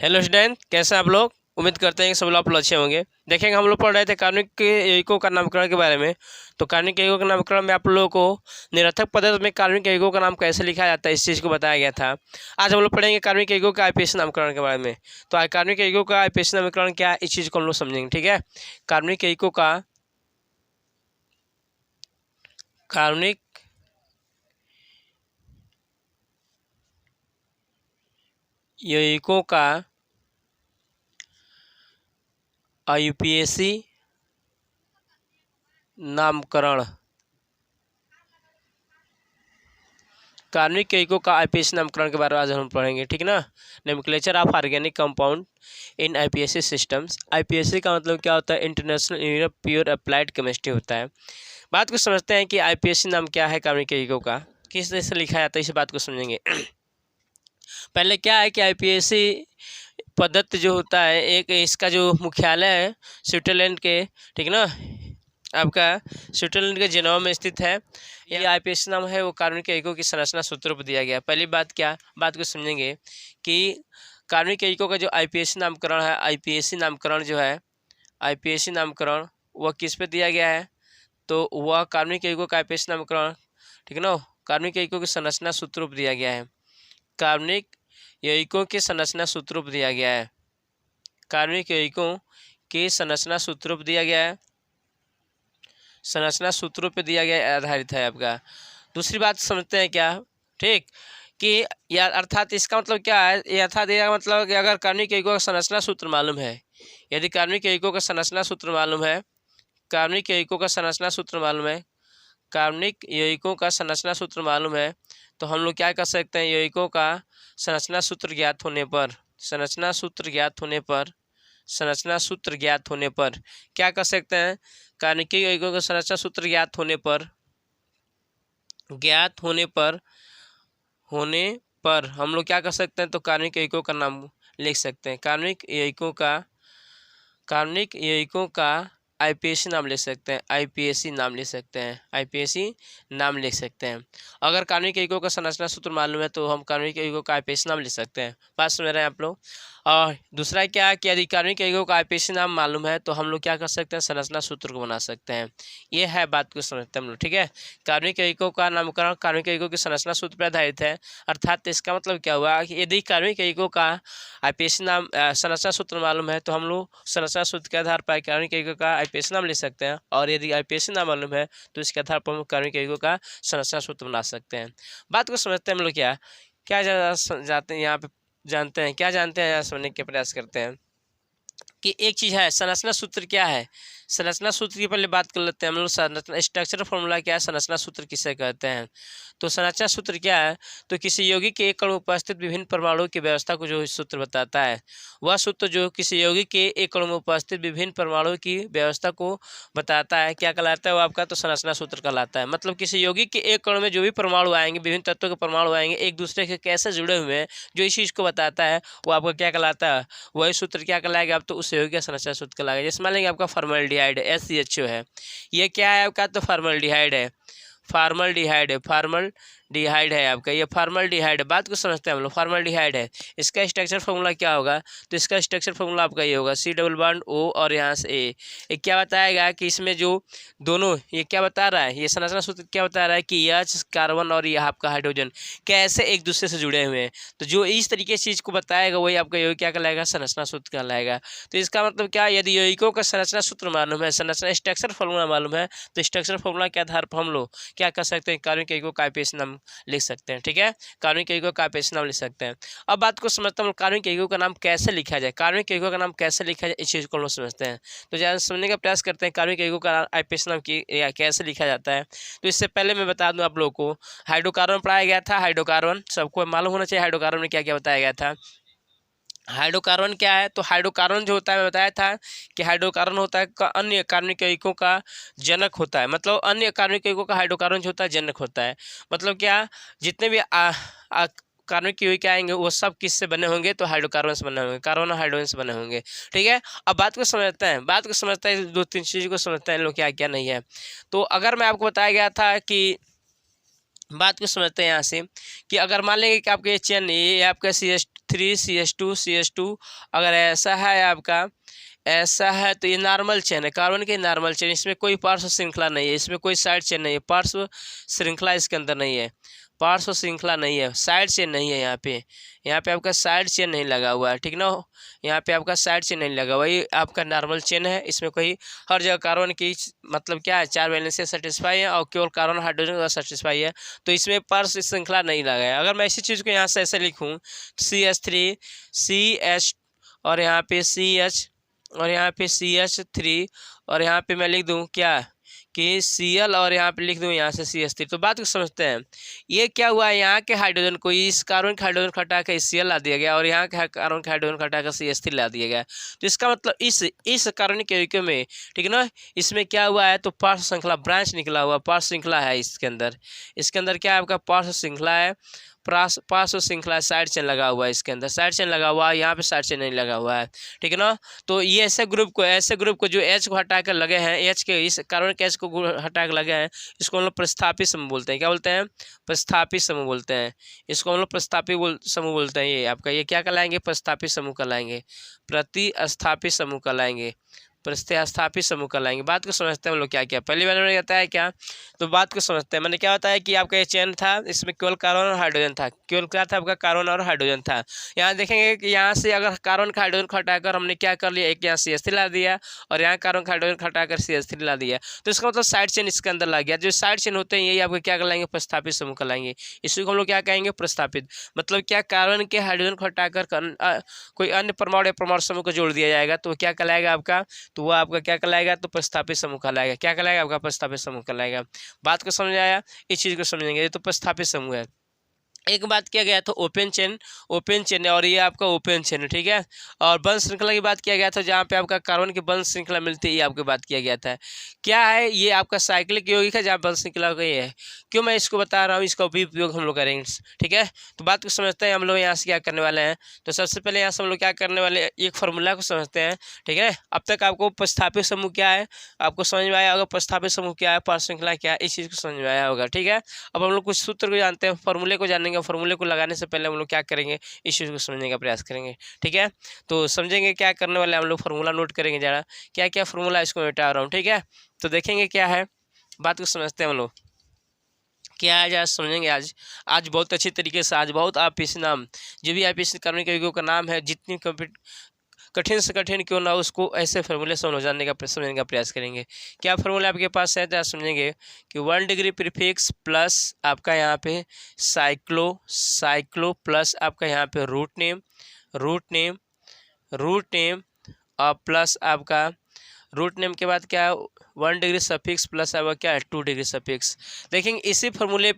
Hello student, कैसे हैं आप लोग। उम्मीद करते हैं कि सब लोग आप लोग अच्छे होंगे। देखेंगे हम लोग पढ़ रहे थे कार्बनिक के यौगिकों का नामकरण के बारे में। तो कार्बनिक यौगिकों के नामकरण में आप लोगों को निरर्थक पदार्थ में कार्बनिक यौगिकों का नाम कैसे लिखा जाता है इस चीज़ को बताया गया था। आज हम लोग पढ़ेंगे कार्बनिक यौगिकों का आईपीएसी नामकरण के बारे में। तो आज कार्बनिक यौगिकों का आईपीएसी नामकरण क्या है इस चीज़ को हम लोग समझेंगे, ठीक है। कार्बनिक यौगिकों का आईपीएसी नामकरण। कार्बनिक यौगिकों का आईपीएसी नामकरण के बारे में आज हम पढ़ेंगे, ठीक ना। Nomenclature of organic compound in IUPAC systems. IUPAC का मतलब क्या होता है? International union of pure applied chemistry होता है। बात को समझते हैं कि आईपीएसी नाम क्या है कार्बनिक यौगिकों का, किस तरह से लिखा जाता है, इस बात को समझेंगे। पहले क्या है कि आईपीएसी पद्धति जो होता है, एक इसका जो मुख्यालय है स्विट्जरलैंड के, ठीक ना, आपका स्विट्जरलैंड के जेनेवा में स्थित है। ये आईपीएसी नाम है वो कार्बनिक यौगिकों की संरचना सूत्रों पर दिया गया। पहली बात बात को समझेंगे कि कार्बनिक यौगिकों का जो आईपीएसी नामकरण है, आईपीएसी नामकरण जो है, आईपीएसी नामकरण वह किस पे दिया गया है? तो वह कार्बनिक यौगिकों का आईपीएसी नामकरण, ठीक ना, कार्बनिक यौगिकों की संरचना सूत्रों पर दिया गया है। कार्बनिक यौगिकों के संरचना सूत्रों पर दिया गया है। कार्बनिक यौगिकों के संरचना सूत्रों पर दिया गया है। संरचना सूत्रों पे दिया गया आधारित है आपका। दूसरी बात समझते हैं क्या, ठीक, कि या अर्थात इसका मतलब क्या है? ये अर्थात यह मतलब कि अगर कार्बनिक यौगिकों का संरचना सूत्र मालूम है, यदि कार्बनिक यौगिकों का संरचना सूत्र मालूम है, कार्बनिक यौगिकों का संरचना सूत्र मालूम है, कार्बनिक यौगिकों का संरचना सूत्र मालूम है, तो हम लोग क्या कर सकते हैं? यौगिकों का संरचना सूत्र ज्ञात होने पर, संरचना सूत्र ज्ञात होने पर, संरचना सूत्र ज्ञात होने पर क्या कर सकते हैं? कार्बनिक यौगिकों का संरचना सूत्र ज्ञात होने पर हम लोग क्या कर सकते हैं? तो कार्बनिक यौगिकों का नाम लिख सकते हैं। कार्बनिक यौगिकों का आईपीएसी नाम लिख सकते हैं। आईपीएसी नाम लिख सकते हैं। आईपीएसी नाम लिख सकते हैं। अगर कार्बनिक यौगिकों का संरचना सूत्र मालूम है तो हम कार्बनिक यौगिकों का आईपीएसी नाम लिख सकते हैं। बात समझ रहे हैं आप लोग। और दूसरा क्या है कि यदि कार्बनिक यौगिकों का आईपीएसी नाम मालूम है तो हम लोग क्या कर सकते हैं? संरचना सूत्र को बना सकते हैं। ये है, बात को समझते हैं हम लोग, ठीक है। कार्बनिक यौगिकों का नामकरण कार्बनिक यौगिकों की संरचना सूत्र पर आधारित है। अर्थात इसका मतलब क्या हुआ कि यदि कार्बनिक यौगिकों का आईपीएसी नाम संरचना सूत्र मालूम है तो हम लोग संरचना सूत्र के आधार पर कार्बनिक यौगिकों का आईपीएसी नाम लिख सकते हैं। और यदि आईपीएसी नाम मालूम है तो इसके आधार पर हम कार्बनिक यौगिकों का संरचना सूत्र बना सकते हैं। बात को समझते हैं हम लोग। क्या क्या जाते हैं यहाँ पे, जानते हैं क्या जानते हैं, यहाँ समझने के प्रयास करते हैं कि एक चीज़ है संरचना सूत्र क्या है। संरचना सूत्र की पहले बात कर लेते हैं हम लोग। संरचना स्ट्रक्चर फॉर्मूला क्या है, संरचना सूत्र किसे कहते हैं? तो संरचना सूत्र क्या है? तो किसी यौगिक के एक कण में उपस्थित विभिन्न परमाणुओं की व्यवस्था को जो सूत्र बताता है, वह सूत्र जो किसी यौगिक के एक कण में उपस्थित विभिन्न परमाणुओं की व्यवस्था को बताता है, क्या कहलाता है वो आपका? तो संरचना सूत्र कहलाता है। मतलब किसी यौगिक के एक कण में जो भी परमाणु आएंगे, विभिन्न तत्वों के परमाणु आएंगे, एक दूसरे से कैसे जुड़े हुए हैं, जो इस चीज़ को बताता है वो आपका क्या कहलाता है? वही सूत्र क्या कहलाएगा? आप तो उस यौगिक का संरचना सूत्र कहलाएगा। जैसे मान लेंगे आपका फॉर्मल्डिहाइड है, SCHO है, ये क्या है आपका? तो फॉर्मल्डिहाइड है। फॉर्मल्डिहाइड है आपका, ये फॉर्मल्डिहाइड है। बात को समझते हैं हम लोग। फॉर्मल्डिहाइड है, इसका स्ट्रक्चर फॉर्मूला क्या होगा? तो इसका स्ट्रक्चर फॉर्मूला आपका ये होगा C डबल बॉन्ड O और यहाँ से A। ये क्या बताएगा कि इसमें जो दोनों, ये क्या बता रहा है, ये संरचना सूत्र क्या बता रहा है कि H कार्बन और ये आपका हाइड्रोजन कैसे एक दूसरे से जुड़े हुए हैं। तो जो इस तरीके से चीज़ को बताएगा वही आपका यौगिक क्या कहलाएगा? संरचना सूत्र कहलाएगा। तो इसका मतलब क्या, यदि यौगिकों का संरचना सूत्र मालूम है, संरचना स्ट्रक्चर फॉर्मूला मालूम है, तो स्ट्रक्चर फॉर्मूला के आधार पर हम लोग क्या कर सकते हैं? कार्बनिक यौगिकों का आईपीएसी नाम लिख सकते हैं, ठीक है। कार्बनिक यौगिकों का आईपीएसी नाम लिख सकते हैं। अब बात को समझते हैं कार्बनिक यौगिकों का नाम कैसे लिखा जाए। कार्बनिक यौगिकों का नाम कैसे लिखा जाए इस चीज़ को हम लोग समझते हैं। तो ज़्यादा समझने का प्रयास करते हैं कार्बनिक यौगिकों का आईपीएसी नाम कैसे लिखा जाता है। तो इससे पहले मैं बता दूं आप लोगों को, हाइड्रोकार्बन पढ़ाया गया था। हाइड्रोकार्बन सबको मालूम होना चाहिए, हाइड्रोकार्बन में क्या क्या बताया गया था। हाइड्रोकार्बन क्या है? तो हाइड्रोकार्बन जो होता है, मैं बताया था कि हाइड्रोकार्बन होता है अन्य कार्बनिक यौगिकों का जनक होता है। मतलब अन्य कार्बनिक यौगिकों का हाइड्रोकार्बन जो होता है जनक होता है। मतलब क्या, जितने भी कार्बनिक यौगिक आएंगे वो सब किससे बने होंगे? तो हाइड्रोकार्बन से बने होंगे, कार्बन और हाइड्रोजन से बने होंगे, ठीक है। अब बात को समझते हैं, दो तीन चीज़ को समझते हैं लोग, क्या क्या नहीं है। तो अगर मैं आपको बताया गया था कि बात को समझते हैं यहाँ से कि अगर मान लेंगे कि आपके चेन, ये आपका CH3 CH2 अगर ऐसा है आपका, ऐसा है तो ये नॉर्मल चेन है, कार्बन की नॉर्मल चेन, इसमें कोई पार्श्व श्रृंखला नहीं है, इसमें कोई साइड चेन नहीं है, पार्श्व श्रृंखला इसके अंदर नहीं है, पार्श्व श्रृंखला नहीं है, साइड चेन नहीं है यहाँ पे आपका साइड चेन नहीं लगा हुआ है, ठीक ना। यहाँ पे आपका साइड चेन नहीं लगा हुआ, ये आपका नॉर्मल चेन है, इसमें कोई हर जगह कार्बन की मतलब क्या है 4 वैलेंस से सेटिस्फाई है और केवल कार्बन हाइड्रोजन का सेटिस्फाई है, तो इसमें पार्श्व श्रृंखला नहीं लगा है। अगर मैं इसी चीज़ को यहाँ से ऐसे लिखूँ CH3 CH और यहाँ पे CH और यहाँ पे CH3 और यहाँ पे मैं लिख दूँ क्या कि Cl और यहाँ पे लिख दूँ यहाँ से CH3, तो बात को समझते हैं। ये क्या हुआ, यहाँ के हाइड्रोजन को इस कार्बन के हाइड्रोजन हटा कर Cl ला दिया गया और यहाँ के कार्बन के हाइड्रोजन हटा कर CH3 ला दिया गया। तो इसका मतलब इस कार्बनिक यौगिकों में, ठीक है ना, इसमें क्या हुआ है तो पार्श्व श्रृंखला ब्रांच निकला हुआ, पार्श्व श्रृंखला है इसके अंदर क्या है आपका पार्श्व श्रृंखला है, पार्श्व श्रृंखला साइड चेन लगा हुआ है, इसके अंदर साइड चेन लगा हुआ है, यहाँ पे साइड चेन नहीं लगा हुआ है, ठीक है ना। तो ये ऐसे ग्रुप को जो H को हटा कर लगे हैं, H के इस कार्बन के H को हटा कर लगे हैं, इसको हम लोग प्रतिस्थापित समूह बोलते हैं। क्या बोलते हैं? प्रतिस्थापित समूह बोलते हैं, इसको हम लोग प्रतिस्थापित समूह बोलते हैं। ये आपका ये क्या कहलाएंगे? प्रतिस्थापित समूह कहलाएंगे, प्रतिस्थापित समूह कहलाएंगे, प्रतिस्थापित समूह कहलाएंगे। बात को समझते हैं हम लोग क्या क्या। पहली बार मैंने बताया क्या, तो बात को समझते हैं। मैंने क्या बताया कि आपका ये चेन था, इसमें केवल कार्बन और हाइड्रोजन था, केवल क्या था आपका कार्बन और हाइड्रोजन था। यहाँ देखेंगे कि यहाँ से अगर कार्बन का हाइड्रोजन हटाकर हमने क्या कर लिया, एक यहाँ CH3 ला दिया और यहाँ कार्बन का हाइड्रोजन हटाकर CH3 ला दिया, तो इसका मतलब साइड चेन इसके अंदर लग गया। जो साइड चेन होते हैं यही आपको क्या कहलाएंगे? प्रस्थापित समूह कहलाएंगे। इसी को हम लोग क्या कहेंगे? प्रस्थापित। मतलब क्या कार्बन के हाइड्रोजन को हटाकर कोई अन्य परमाणु या परमाणु समूह को जोड़ दिया जाएगा तो क्या कहलाएगा आपका? तो वह आपका क्या कहलाएगा? तो प्रस्थापित समूह कहलाएगा। क्या कहलाएगा? आपका प्रस्थापित समूह कहलाएगा। बात को समझ आया? इस चीज़ को समझेंगे। ये तो प्रस्थापित समूह है। एक बात किया गया था ओपन चेन है और ये आपका ओपन चेन है, ठीक है। और बंध श्रृंखला की बात किया गया था, जहाँ पे आपका कार्बन की बंध श्रृंखला मिलती है, ये आपकी बात किया गया था। क्या है ये? आपका साइक्लिक यौगिक है जहाँ बंध श्रृंखला का ये है। क्यों मैं इसको बता रहा हूँ? इसका भी उपयोग हम लोग करेंगे, ठीक है। तो बात को समझते हैं हम लोग यहाँ से क्या करने वाले हैं। तो सबसे पहले यहाँ से हम लोग क्या करने वाले हैं, एक फार्मूला को समझते हैं, ठीक है। अब तक आपको प्रस्थापित समूह क्या है आपको समझ में आया होगा, प्रस्थापित समूह क्या है, पार्श्व श्रृंखला क्या है, इस चीज़ को समझ में आया होगा, ठीक है। अब हम लोग कुछ सूत्र को जानते हैं, फार्मूले को जानेंगे। फार्मूले को लगाने से पहले हम लोग क्या करेंगे, इस चीज़ को समझने का प्रयास करेंगे, ठीक है। तो समझेंगे क्या करने वाले हम लोग, फार्मूला नोट करेंगे जरा, क्या क्या फार्मूला इसको मिटा रहा हूँ, ठीक है। तो देखेंगे क्या है, बात को समझते हैं हम लोग क्या है, आज समझेंगे। आज बहुत अच्छी तरीके से, आज बहुत IPSC नाम, जो भी IPSC कार्बनिक यौगिकों का नाम है, जितनी कठिन से कठिन क्यों ना, उसको ऐसे फार्मूले से समझने का प्रयास करेंगे। क्या फार्मूला आपके पास है, तो आप समझेंगे कि 1 डिग्री प्रीफिक्स प्लस आपका यहाँ पे साइक्लो प्लस आपका यहाँ पे रूट नेम और प्लस आपका रूट नेम के बाद क्या है 1 डिग्री सफिक्स प्लस आपका क्या है 2 डिग्री सफिक्स। देखेंगे इसी फार्मूले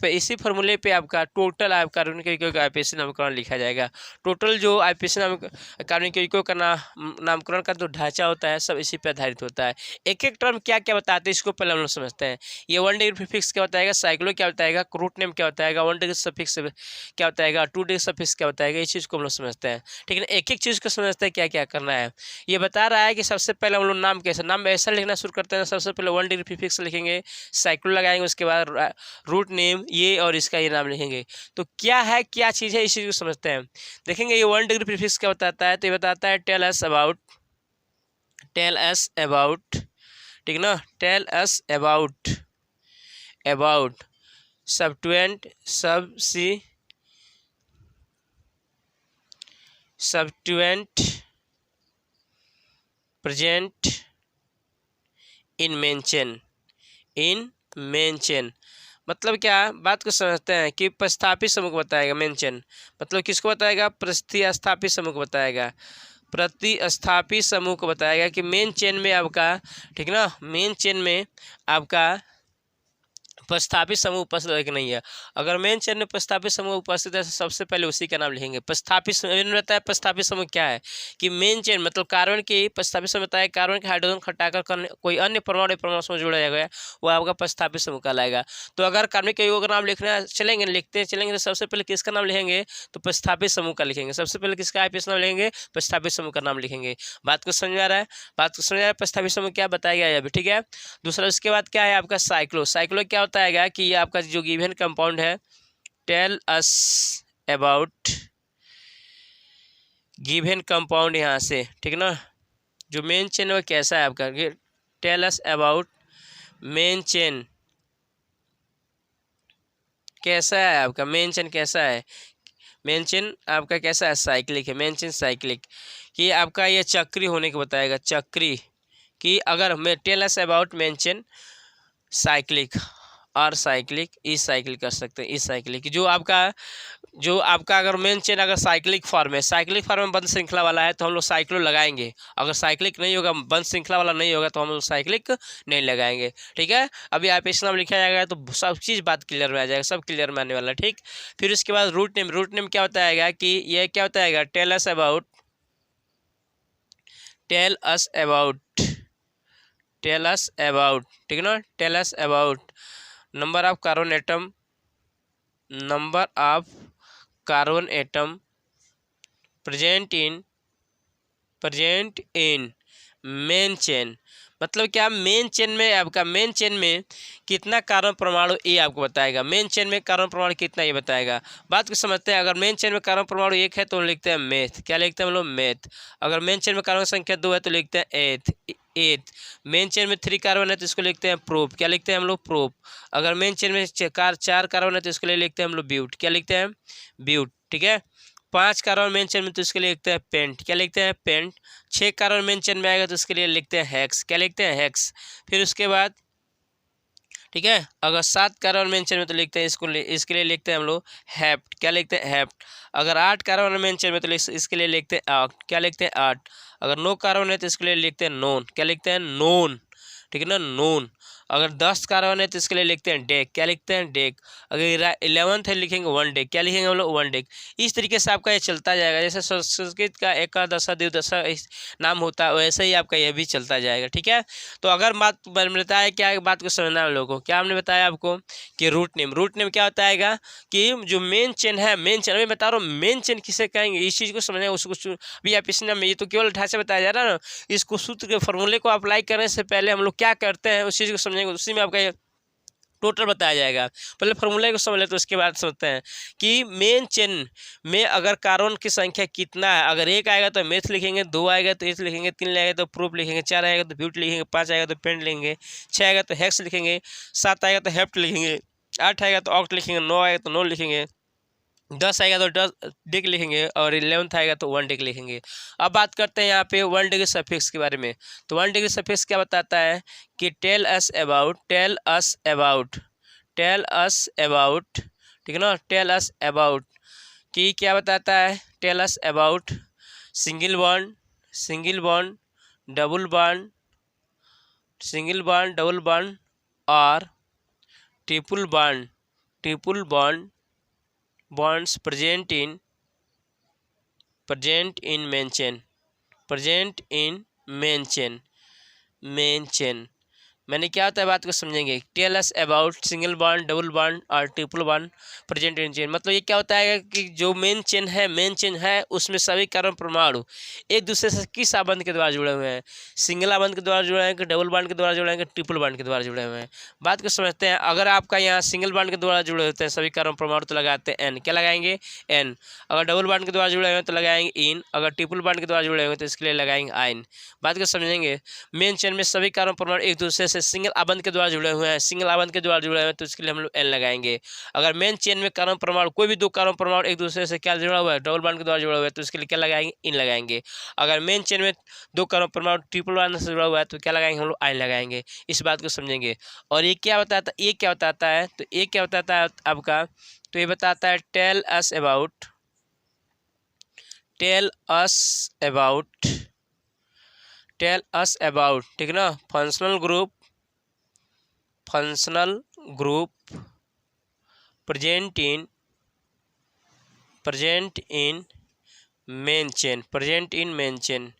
पे आपका टोटल आपका कार्बनिक यौगिकों का IPSC नामकरण लिखा जाएगा। टोटल जो IPSC कार्बनिक यौगिकों का नामकरण का जो ढांचा होता है सब इसी पे आधारित होता है। एक एक टर्म क्या क्या बताते हैं इसको पहले हम लोग समझते हैं। ये 1 डिग्री प्रीफिक्स क्या बताएगा, साइक्लो क्या बताएगा, रूट नेम क्या बताएगा, 1 डिग्री सफिक्स क्या बताएगा, 2 डिग्री सफिक्स क्या बताएगा, इस चीज़ को हम लोग समझते हैं, ठीक है ना। एक एक चीज़ को समझते हैं क्या क्या करना है। ये बता रहा है कि सबसे पहले हम लोग नाम कैसे, नाम ऐसा लिखना शुरू करते हैं। सबसे पहले 1 डिग्री प्रीफिक्स लिखेंगे, साइक्लो लगाएंगे, उसके बाद रूट नेम ये और इसका ये नाम लिखेंगे। तो क्या है, क्या चीज़ है, इस चीज़ को समझते हैं। देखेंगे ये 1 डिग्री प्रीफिक्स क्या बताता है, तो ये बताता है टेल अस अबाउट, ठीक ना, tell us about substituent present in main chain. मतलब क्या, बात को समझते हैं कि प्रस्थापित समूह को बताएगा। मेन चेन मतलब किसको बताएगा, प्रतिस्थापित समूह को बताएगा। प्रतिस्थापित समूह को बताएगा कि मेन चेन में आपका, ठीक ना, मेन चेन में आपका प्रस्थापित समूह उपस्थित नहीं है। अगर मेन चेन में प्रस्थापित समूह उपस्थित है तो सबसे पहले उसी का नाम लिखेंगे। प्रस्थापित रहता है, प्रस्थापित समूह क्या है कि मेन चेन मतलब कार्बन की प्रस्थापित समूह बताया, कार्बन के हाइड्रोजन हटाकर कोई अन्य परमाणु समूह जोड़ा जाएगा, वो आपका प्रस्थापित समूह कहलाएगा। तो अगर कार्बनिक यौगिकों का नाम लिखना लिखते चलेंगे तो सबसे पहले किसका नाम लिखेंगे, तो प्रस्थापित समूह का लिखेंगे। सबसे पहले किसका IPSC नाम लिखेंगे, प्रस्थापित समूह का नाम लिखेंगे। बात को समझ आ रहा है, प्रस्थापित समूह क्या बताया गया है अभी, ठीक है। दूसरा उसके बाद क्या है आपका साइक्लो क्या होता है कि ये आपका जो गिवन कंपाउंड है, tell us about given compound यहाँ से, ठीक ना। जो मेन चेन वो कैसा है आपका, tell us about main chain कैसा है आपका, मेन चेन कैसा है, मेन चेन आपका कैसा है, साइक्लिक है, मेन चेन साइक्लिक, कि आपका ये चक्री होने को बताएगा, चक्री, कि अगर मैं tell us about main chain cyclic और साइक्लिक ई साइक्लिक कर सकते हैं, ई साइक्लिक जो आपका अगर मेन चेन अगर साइक्लिक फॉर्म है, साइक्लिक फॉर्म में बंद श्रृंखला वाला है तो हम लोग साइक्लो लगाएंगे, अगर साइक्लिक नहीं होगा, बंद श्रृंखला वाला नहीं होगा तो हम लोग साइक्लिक नहीं लगाएंगे, ठीक है। अभी आप इस नाम लिखा जाएगा तो सब चीज़ बात क्लियर में आ जाएगा, सब क्लियर में आने वाला है, ठीक। फिर उसके बाद रूट नेम, रूट नेम क्या बताएगा कि ये क्या बताएगा, tell us about, tell us about, tell us about, ठीक है ना, tell us about number of carbon atom, number of carbon atom present in main chain, मतलब क्या, मेन चेन में आपका, मेन चेन में कितना कार्बन परमाणु ये आपको बताएगा, मेन चेन में कार्बन परमाणु कितना ये बताएगा। बात को समझते हैं, अगर मेन चेन में कार्बन परमाणु 1 है तो हम लिखते हैं मेथ, क्या लिखते हैं हम लोग, मेथ। अगर मेन चेन में कार्बन संख्या 2 है तो लिखते हैं एथ। मेन चेन में 3 कार्बन है तो इसको लिखते हैं प्रोप, क्या लिखते हैं हम लोग, प्रोप। अगर मेन चेन में 4 कार्बन है तो इसके लिए लिखते हैं हम लोग ब्यूट, क्या लिखते हैं, ब्यूट, ठीक है। 5 कार्बन मेन चेन में तो इसके लिए लिखते हैं पेंट, क्या लिखते हैं, पेंट। 6 कार्बन मेन चेन में आएगा तो इसके लिए लिखते हैं हेक्स, क्या लिखते हैं, हेक्स। फिर उसके बाद, ठीक है, अगर 7 कार्बन मेन चेन में तो लिखते हैं इसके लिए लिखते हैं हम लोग हेप्ट, क्या लिखते हैं, हेप्ट। अगर 8 कार्बन मेन चेन में तो इसके लिए लिखते हैं आक्ट, क्या लिखते हैं, आर्ट। अगर 9 कार्बन है तो इसके लिए लिखते हैं नोन, क्या लिखते हैं, नोन, ठीक है ना, नोन। अगर 10 कार्बन है तो इसके लिए लिखते हैं डेक, क्या लिखते हैं, डेक। अगर 11th है लिखेंगे वन डेक, क्या लिखेंगे हम लोग, वन डेक। इस तरीके से आपका ये चलता जाएगा, जैसे संस्कृत का एकादशा द्विदशा नाम होता है वैसे ही आपका यह भी चलता जाएगा, ठीक है। तो अगर बात मिलता है, क्या बात को समझना है हम लोगों को, क्या हमने बताया आपको कि रूट नेम, रूट नेम क्या होता है कि जो मेन चेन है, मेन चेन अभी बता रहा हूँ, मेन चेन किसे कहेंगे, इस चीज़ को समझना, उसको अभी आप इस नाम में, ये तो केवल ढांचे बताया जा रहा है ना, इसको सूत्र के फॉर्मूले को अप्लाई करने से पहले हम लोग क्या करते हैं उस चीज़ को समझेंगे, उसी में आपका टोटल बताया जाएगा। पहले फॉर्मूले को समझ ले तो उसके बाद समझते हैं कि मेन चेन में अगर कार्बन की संख्या कितना है, अगर 1 आएगा तो मेथ लिखेंगे, 2 आएगा तो एथ लिखेंगे, 3 आएगा तो प्रूफ लिखेंगे, 4 आएगा तो ब्यूट लिखेंगे, 5 आएगा तो पेंट लिखेंगे, 6 आएगा तो हेक्स लिखेंगे, 7 आएगा तो हेप्ट लिखेंगे, 8 आएगा तो ऑक्ट लिखेंगे, 9 आएगा तो नोन लिखेंगे, 10 आएगा तो 10 डिक लिखेंगे और 11th आएगा तो 1 डिक लिखेंगे। अब बात करते हैं यहाँ पे 1 डिग्री सफिक्स के बारे में। तो 1 डिग्री सफिक्स क्या बताता है कि टेल अस अबाउट, ठीक है ना, टेल अस अबाउट, कि क्या बताता है, tell us about single bond, double bond, और triple bond bonds present in main chain। मैंने क्या होता है बात को समझेंगे, tell us about single bond, double bond और triple bond present in chain. मतलब ये क्या होता है कि जो मेन चेन है उसमें सभी कार्बन परमाणु एक दूसरे से किस आबंध के द्वारा जुड़े हुए हैं, सिंगल आबंध के द्वारा जुड़े हैं कि डबल बॉन्ड के द्वारा जुड़े हैं कि ट्रिपल बॉन्ड के द्वारा जुड़े हुए हैं। बात को समझते हैं, अगर आपका यहाँ सिंगल बॉन्ड के द्वारा जुड़े होते हैं सभी कार्बन परमाणु तो लगाते हैं एन, क्या लगाएंगे, एन। अगर डबल बॉन्ड के द्वारा जुड़े हुए हैं तो लगाएंगे इन, अगर ट्रिपल बॉन्ड के द्वारा जुड़े हुए हैं तो इसके लिए लगाएंगे आइन। बात को समझेंगे, मेन चेन में सभी कार्बन परमाणु एक दूसरे से सिंगल आबंध के द्वारा जुड़े हुए हैं, तो इसके लिए हम लोग एन लगाएंगे। अगर मेन चेन में कार्बन परमाणु कोई भी 2 कार्बन परमाणु एक दूसरे से क्या जुड़ा हुआ है, डबल बॉन्ड के द्वारा जुड़ा हुआ है, तो इसके लिए क्या लगाएंगे, इन लगाएंगे। अगर मेन चेन में 2 कार्बन परमाणु ट्रिपल बॉन्ड से जुड़ा हुआ है तो क्या लगाएंगे, हम लोग आइन लगाएंगे। इस बात को समझेंगे। और ये क्या बताता है, तो ये क्या बताता है आपका, तो ये बताता है टेल अस अबाउट, ठीक है ना, functional group present in main chain.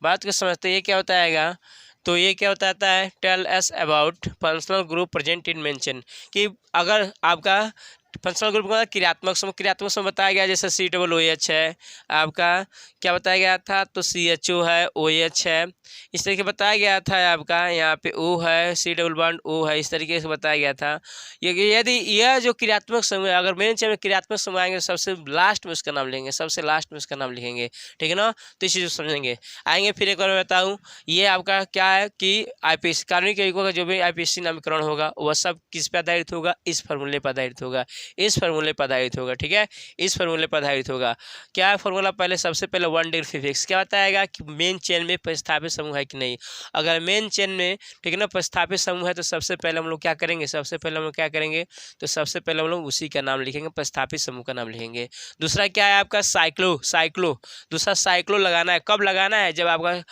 बात को समझते ये क्या होता है, तो ये क्या बताता है, tell us about functional group present in main chain, कि अगर आपका फंक्शनल ग्रुप का क्रियात्मक समूह बताया गया, जैसे COOH है आपका, क्या बताया गया था, तो CHO है, OH है, इस तरीके बताया गया था आपका, यहाँ पे O है, C डबल बॉन्ड O है, इस तरीके से बताया गया था। यदि यह जो क्रियात्मक समूह है, अगर मेन चेन में क्रियात्मक समूह आएंगे सबसे लास्ट में उसका नाम लिखेंगे, सबसे लास्ट में उसका नाम लिखेंगे, ठीक है ना। तो इस चीज़ को समझेंगे। आएंगे फिर एक बार मैं बताऊँ, ये आपका क्या है कि IPSC कार्बनिक यौगिकों का जो भी IPSC नामकरण होगा वह सब किस पर आधारित होगा, इस फार्मूले पर आधारित होगा, इस फार्मूले पर आधारित होगा, ठीक है, इस फार्मूले पर आधारित होगा। क्या है फार्मूला, पहले सबसे पहले 1 डिग्री फिक्स क्या बताएगा कि मेन चेन में प्रतिस्थापित समूह है कि नहीं। अगर मेन चेन में, ठीक है ना, प्रतिस्थापित समूह है तो सबसे पहले हम लोग क्या करेंगे, सबसे पहले हम लोग क्या करेंगे, तो सबसे पहले हम लोग उसी का नाम लिखेंगे, प्रतिस्थापित समूह का नाम लिखेंगे। दूसरा क्या है आपका साइक्लो, दूसरा साइक्लो लगाना है। कब लगाना है, जब आपका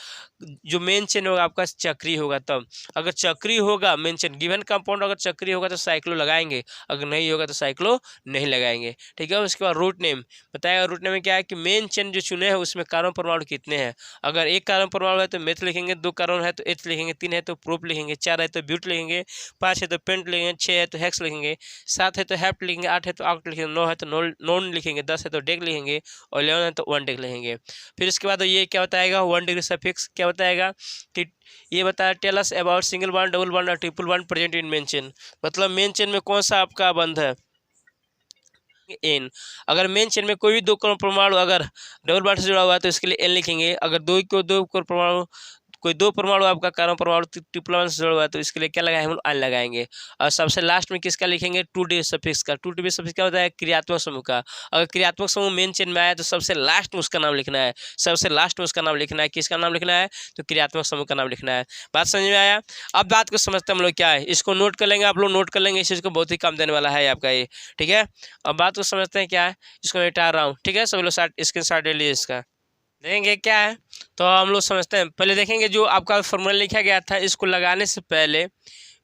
जो मेन चेन होगा आपका चक्री होगा तब। अगर चक्री होगा मेन चेन गिवन कंपाउंड अगर चक्री होगा तो साइक्लो लगाएंगे, अगर नहीं होगा तो साइक्लो नहीं लगाएंगे, ठीक है। उसके बाद रूट नेम बताएगा। रूट नेम में क्या है कि मेन चेन जो चुने हैं उसमें कार्बन परमाणु कितने हैं। अगर एक कार्बन परमाणु है तो मेथ लिखेंगे, 2 कार्बन है तो एथ लिखेंगे, 3 है तो प्रोप लिखेंगे, 4 है तो ब्यूट लिखेंगे, 5 है तो पेंट लिखेंगे, 6 है तो हेक्स लिखेंगे, 7 है तो हेप्ट लिखेंगे, 8 है तो ऑक्ट लिखेंगे, 9 है तो नॉन लिखेंगे, 10 है तो डेक लिखेंगे और 11 है तो 1 डेक लिखेंगे। फिर इसके बाद ये क्या बताएगा, 1 डिग्री सफिक्स क्या बताएगा कि ये बताया tell us about single bond, double bond और triple bond present in main chain. मतलब मेन चेन में कौन सा आपका बंध है, एन। अगर मेन चेन में कोई भी 2 परमाणु अगर डबल बॉन्ड से जुड़ा हुआ है तो इसके लिए एन लिखेंगे। अगर 2 परमाणु, कोई 2 परमाणु आपका कार्बन परमाणु ट्रिपल बॉन्ड से जुड़ा हुआ है तो इसके लिए क्या लगाएंगे, हम लोग एन लगाएंगे। और सबसे लास्ट में किसका लिखेंगे, 2 डिग्री सफिक्स का। 2 डिग्री सफिक्स क्या होता है, क्रियात्मक समूह का। अगर क्रियात्मक समूह मेन चेन में आया तो सबसे लास्ट में उसका नाम लिखना है, सबसे लास्ट में उसका नाम लिखना है। किसका नाम लिखना है, तो क्रियात्मक समूह का नाम लिखना है। बात समझ में आया। अब बात को समझते हैं हम लोग क्या है, इसको नोट कर लेंगे, आप लोग नोट कर लेंगे, इस चीज़ को बहुत ही काम देने वाला है आपका ये, ठीक है। अब बात को समझते हैं क्या है, इसको मैं हटा रहा हूँ, ठीक है। सब लोग स्क्रीनशॉट ले लीजिए इसका, देखेंगे क्या है। तो हम लोग समझते हैं, पहले देखेंगे जो आपका फॉर्मूला लिखा गया था, इसको लगाने से पहले,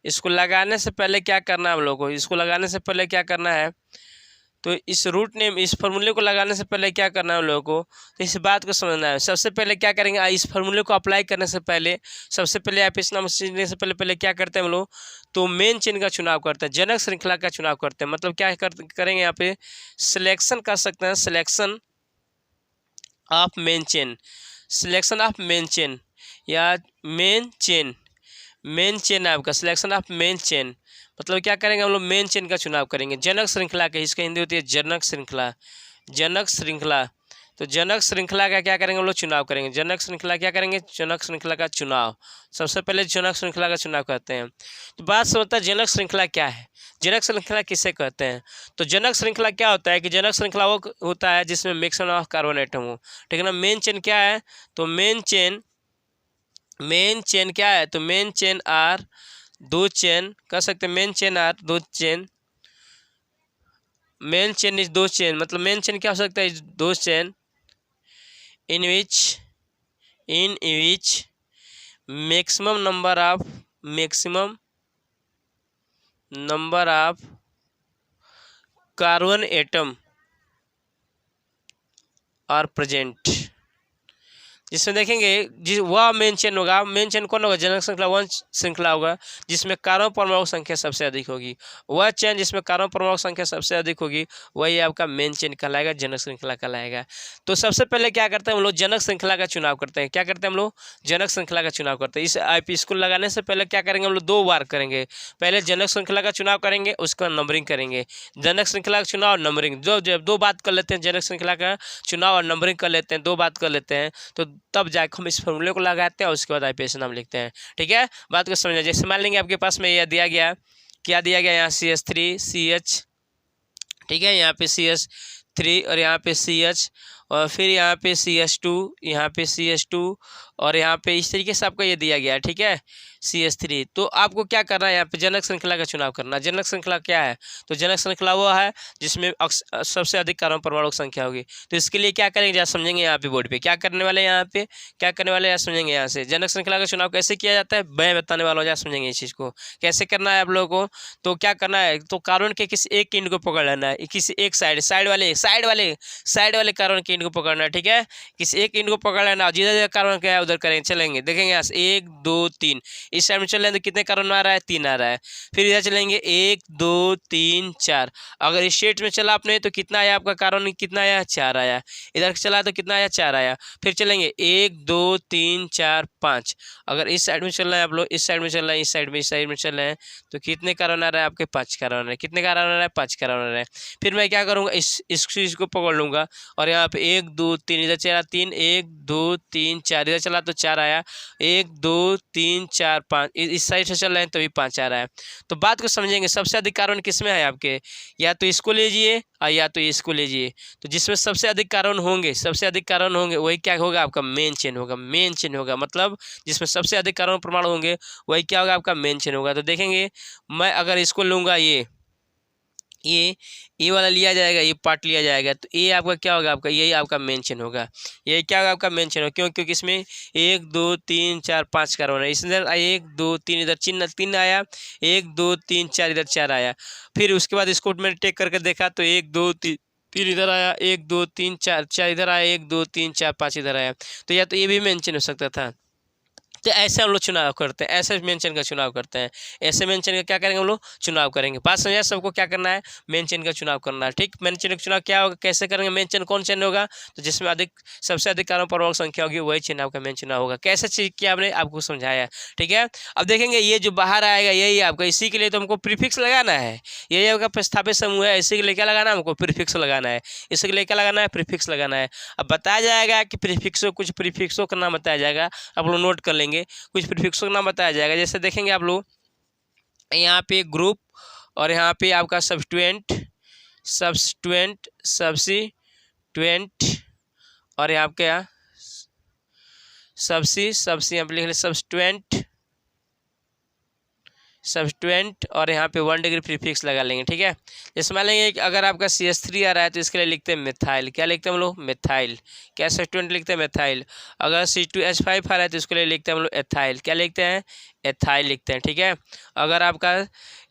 इसको लगाने से पहले क्या करना है हम लोग को, इसको लगाने से पहले क्या करना है, तो इस रूट नेम, इस फार्मूले को लगाने से पहले क्या करना है हम लोगों को, तो इस बात को समझना है। सबसे पहले क्या करेंगे, इस फार्मूले को अप्लाई करने से पहले, सबसे पहले आप इस नाम सीखने से पहले क्या करते हैं हम लोग, तो मेन चेन का चुनाव करते हैं, जनक श्रृंखला का चुनाव करते हैं। मतलब क्या करेंगे यहाँ पे, सिलेक्शन कर सकते हैं, selection of main chain, selection of main chain या मेन चेन आपका सिलेक्शन ऑफ मेन चेन। मतलब क्या करेंगे हम लोग, मेन चेन का चुनाव करेंगे, जनक श्रृंखला के, इसका हिंदी होती है जनक श्रृंखला, जनक श्रृंखला। तो जनक श्रृंखला का क्या करेंगे हम लोग, चुनाव करेंगे। जनक श्रृंखला क्या करेंगे, जनक श्रृंखला का चुनाव। सबसे पहले जनक श्रृंखला का चुनाव करते हैं। तो बात समझता है जनक श्रृंखला क्या है, जनक श्रृंखला किसे कहते हैं। तो जनक श्रृंखला क्या होता है कि जनक श्रृंखला वो होता है जिसमें मिक्सन ऑफ कार्बन एटम हो, ठीक है ना। मेन चेन क्या है, तो मेन चेन क्या है, तो मेन चेन आर 2 चेन कह सकते हैं, main chain are 2 chain, main chain is 2 chain. मतलब मेन चेन क्या हो सकता है, 2 chain in which maximum number of carbon atom are present। जिसमें देखेंगे जिस वह मेन चेन होगा, मेन चेन कौन होगा, जनक श्रृंखला 1 श्रृंखला होगा जिसमें कार्बन परमाणु संख्या सबसे अधिक होगी। वह चेन जिसमें कार्बन परमाणु संख्या सबसे अधिक होगी वही आपका मेन चेन कहलाएगा, जनक श्रृंखला कहलाएगा। तो सबसे पहले क्या करते हैं हम लोग, जनक श्रृंखला का चुनाव करते हैं। क्या करते हैं हम लोग, जनक श्रृंखला का चुनाव करते हैं। इस IPSC को लगाने से पहले क्या करेंगे हम लोग, 2 बार करेंगे। पहले जनक श्रृंखला का चुनाव करेंगे, उसका नंबरिंग करेंगे। जनक श्रृंखला का चुनाव और नंबरिंग जब 2 बात कर लेते हैं, जनक श्रृंखला का चुनाव और नंबरिंग कर लेते हैं, 2 बात कर लेते हैं, तो तब जाकर हम इस फॉर्मूले को लगाते हैं और उसके बाद IPSC नाम लिखते हैं, ठीक है। बात को समझना। जैसे मान लेंगे आपके पास में यह दिया गया, क्या दिया गया, यहाँ CH3 CH, ठीक है, यहाँ पे CH3 और यहाँ पे CH और फिर यहाँ पे CH2, यहाँ पे CH2 और यहाँ पे इस तरीके से आपको ये दिया गया है, ठीक है, CH3। तो आपको क्या करना है, यहाँ पे जनक श्रृंखला का चुनाव करना। जनक श्रृंखला क्या है, तो जनक श्रृंखला वो है जिसमें सबसे अधिक कार्बन परमाणु संख्या होगी। तो इसके लिए क्या करेंगे, जहाँ समझेंगे यहाँ पे बोर्ड पे क्या करने वाले, यहाँ पे क्या करने वाले, यहाँ समझेंगे। यहाँ से जनक श्रृंखला का चुनाव कैसे किया जाता है मैं बताने वाला हूँ, जहाँ समझेंगे इस चीज़ को कैसे करना है आप लोगों को। तो क्या करना है, तो कार्बन के किसी एक एंड को पकड़ लेना है, किसी एक साइड वाले कार्बन के इंट को पकड़ना है, ठीक है। किसी एक इंट को पकड़ लेना, जिधर कार्बन क्या है उधर करेंगे, चलेंगे, देखेंगे यहाँ से 1 2 3, इस साइड में चल रहे हैं तो कितने कार्बन आ रहा है, 3 आ रहा है। फिर इधर चलेंगे 1 2 3 4, अगर इस स्टेट में चला आपने तो कितना आया आपका कार्बन, कितना आया, 4 आया। इधर चला तो कितना आया, 4 आया। फिर चलेंगे 1 2 3 4 5, अगर इस साइड में चल रहा है आप लोग, इस साइड में चल रहा है, इस साइड में चल रहे हैं तो कितने कार्बन आ रहा है आपके, 5 कार्बन आ रहा है। कितने कार्बन आ रहा है, 5 कार्बन आ रहा है। फिर मैं क्या करूँगा, इस चीज़ को पकड़ लूँगा और यहाँ पे 1 2 3, इधर चला 3, 1 2 3 4, इधर चला तो 4 आया, 1 2 3 4 5, इस साइड से चल रहे हैं तभी 5 आ रहा है। तो बात को समझेंगे, सबसे अधिक कार्बन किसमें है आपके, या तो इसको लीजिए और या तो इसको लीजिए। तो जिसमें सबसे अधिक कार्बन होंगे वही क्या होगा, आपका मेन चेन होगा। मेन चेन होगा मतलब जिसमें सबसे अधिक कार्बन परमाणु होंगे वही क्या होगा, आपका मेन चेन होगा। तो देखेंगे मैं अगर इसको लूँगा, ये वाला लिया जाएगा, ये पार्ट लिया जाएगा, तो ये आपका क्या होगा, आपका यही आपका मेन चेन होगा। ये क्या होगा, आपका मेन चेन होगा। क्यों, क्योंकि इसमें 1 2 3 4 5 कार्बन है, इसमें 1 2 3, इधर चिन्ह 3 आया, 1 2 3 4, इधर 4 आया। फिर उसके बाद इसको मैंने टेक करके देखा तो 1 2 3 इधर आया, 1 2 3 4 4 इधर आया, 1 2 3 4 5 इधर आया। तो या तो ये भी मेंशन हो सकता था। तो ऐसे हम लोग चुनाव करते हैं, ऐसे मेंशन का चुनाव करते हैं, ऐसे मेंशन का क्या करेंगे हम लोग, चुनाव करेंगे। बात समझिए, सबको क्या करना है, मेंशन का चुनाव करना है, ठीक। मेंशन का चुनाव क्या होगा, कैसे करेंगे, मेंशन कौन चेन होगा, तो जिसमें सबसे अधिक कार्बन परमाणु संख्या होगी वही चेन आपका मेन चुनाव होगा। कैसे चीज किया हमने आपको समझाया, ठीक है। अब देखेंगे ये जो बाहर आएगा यही आपका, इसी के लिए तो हमको प्रीफिक्स लगाना है। यही आपका प्रतिस्थापित समूह है, इसी के लिए क्या लगाना है, हमको प्रीफिक्स लगाना है। इसी के लिए क्या लगाना है, प्रीफिक्स लगाना है। अब बताया जाएगा कि कुछ प्रीफिक्सों का नाम बताया जाएगा, आप लोग नोट कर लेंगे। कुछ प्रीफिक्सों का नाम बताया जाएगा, जैसे देखेंगे आप लोग यहाँ पे ग्रुप और यहाँ पे आपका सब्स्टिट्यूएंट और यहाँ पे क्या सबसी यहाँ पे लिख ले सब्स्टिट्यूएंट और यहाँ पे 1 डिग्री प्रीफिक्स लगा लेंगे, ठीक है। जैसे मान लेंगे कि अगर आपका CH3 आ रहा है तो इसके लिए लिखते हैं मिथाइल, क्या लिखते हैं हम लोग, मिथाइल। क्या सब्स्टिट्यूएंट लिखते हैं, मिथाइल। अगर C2H5 आ रहा है तो इसके लिए लिखते हैं हम लोग एथाइल, क्या लिखते हैं, एथाइल लिखते हैं, ठीक है। अगर आपका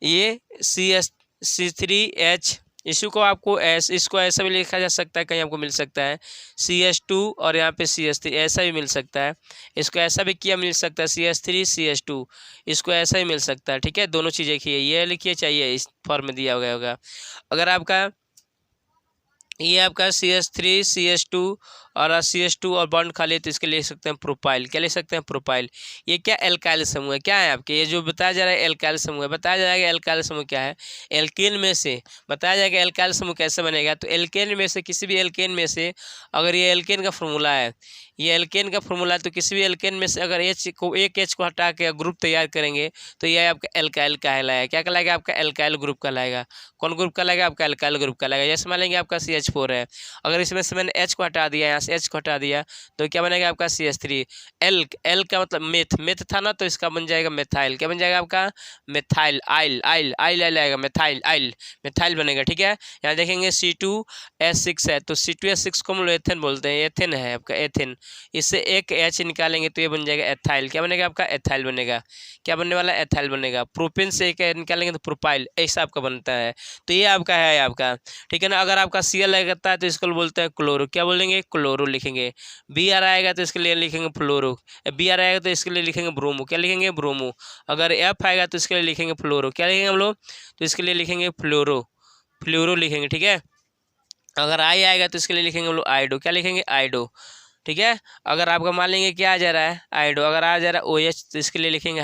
ये C3H, इसको आपको इसको ऐसा भी लिखा जा सकता है, कहीं आपको मिल सकता है CH2 और यहाँ पे CH3, ऐसा भी मिल सकता है। इसको ऐसा भी किया मिल सकता है CH3 CH2, इसको ऐसा ही मिल सकता है, ठीक है। दोनों चीज़ें लिखिए, ये लिखिए चाहिए इस फॉर्म में दिया गया होगा। अगर आपका ये आपका CH3 CH2 और CH2 और बॉन्ड खाली है तो इसके लिख सकते हैं प्रोपाइल, क्या लिख सकते हैं, प्रोपाइल। ये क्या एल्काइल समूह है, क्या है आपके, ये जो बताया जा रहा है एल्काइल समूह है। बताया जाएगा एल्काइल समूह क्या है, एल्केन में से बताया जाएगा एल्काइल समूह कैसे बनेगा। तो एल्केन में से, किसी भी एल्केन में से, अगर ये एल्केन का फॉर्मूला है, ये एल्केन का फॉर्मूला है, तो किसी भी एल्केन में से अगर एक H को हटा के ग्रुप तैयार करेंगे तो यह आपका एल्काइल कहलाएगा। क्या कहलाएगा, आपका एल्काइल ग्रुप कहलाएगा। कौन ग्रुप कहलाएगा, आपका एल्काइल ग्रुप कहलाएगा। जैसे मान लेंगे आपका CH4 है, अगर इसमें से मैंने H को हटा दिया, यहाँ से H को हटा दिया तो क्या बनेगा आपका CH3। एल का मतलब मेथ था ना, तो इसका बन जाएगा मेथाइल। क्या बन जाएगा आपका, मेथाइल। आइल आएगा, मेथाइल बनेगा, ठीक है। यहाँ देखेंगे C2H6 है तो C2H6 को हम लोग एथेन बोलते हैं, एथेन है आपका, एथेन। इससे एक H निकालेंगे तो ये बन जाएगा एथाइल। क्या बनेगा आपका, एथाइल बनेगा। क्या बनने वाला, एथाइल बनेगा। प्रोपेन से एक निकालेंगे तो प्रोपाइल, ऐसा आपका बनता है। तो ये आपका है आपका, ठीक है ना। अगर आपका Cl लगता है तो इसको बोलते हैं क्लोरो, क्या बोलेंगे, क्लोरो लिखेंगे। Br आएगा तो इसके लिए लिखेंगे फ्लोरो, Br आएगा तो इसके लिए लिखेंगे ब्रोमो, क्या लिखेंगे, ब्रोमो। अगर F आएगा तो इसके लिए लिखेंगे फ्लोरो, क्या लिखेंगे हम लोग, तो इसके लिए लिखेंगे फ्लोरो लिखेंगे, ठीक है। अगर I आएगा तो इसके लिए लिखेंगे हम लोग आइडो, क्या लिखेंगे, आइडो, ठीक है। अगर आपका मान लेंगे क्या आ जा रहा है, आइडो, अगर आ जा रहा है OH तो इसके लिए लिखेंगे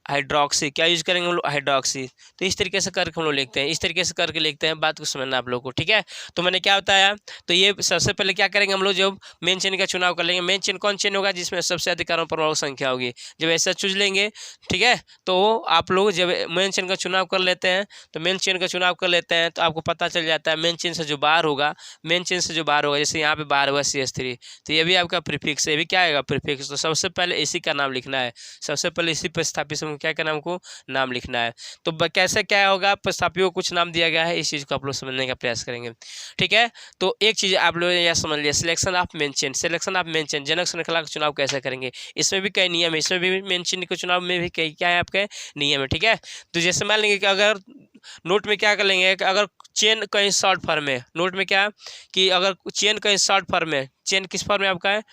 हाइड्रोक्सी, क्या यूज करेंगे हम लोग, हाइड्रोक्सी। तो इस तरीके से करके हम लोग लिखते हैं, इस तरीके से करके लिखते हैं। बात को समझना आप लोगों को, ठीक है। तो मैंने क्या बताया, तो ये सबसे पहले क्या करेंगे हम लोग, जब मेन चेन का चुनाव कर लेंगे। मेन चेन कौन चेन होगा, जिसमें सबसे अधिक कार्बन परमाणु संख्या होगी। जब ऐसा चुन लेंगे, ठीक है, तो आप लोग जब मेन चेन का चुनाव कर लेते हैं तो आपको पता चल जाता है मेन चेन से जो बाहर होगा, जैसे यहाँ पे बाहर होगा CH3, तो ये भी आपका प्रीफिक्स, ये भी क्या आएगा, प्रीफिक्स। तो सबसे पहले इसी का नाम लिखना है, सबसे पहले इसी प्रतिस्थापित क्या करना है, हमको नाम लिखना है। तो कैसे क्या होगा, प्रतिस्थापियों को कुछ नाम दिया गया है, इस चीज़ को आप लोग समझने का प्रयास करेंगे, ठीक है। तो एक चीज़ आप लोग यह समझ लिया, सिलेक्शन ऑफ मेन चेन, जनक श्रृंखला का चुनाव कैसे करेंगे। इसमें भी कई नियम है, इसमें भी मेन चेन के चुनाव में भी कई क्या है आपके नियम है, ठीक है। तो जैसे मान लेंगे कि अगर नोट में क्या कर लेंगे कि अगर चेन कहीं शॉर्ट फॉर्म में, नोट में क्या कि अगर चेन कहीं शॉर्ट फॉर्म में, चेन किस फॉर्म में आपका है,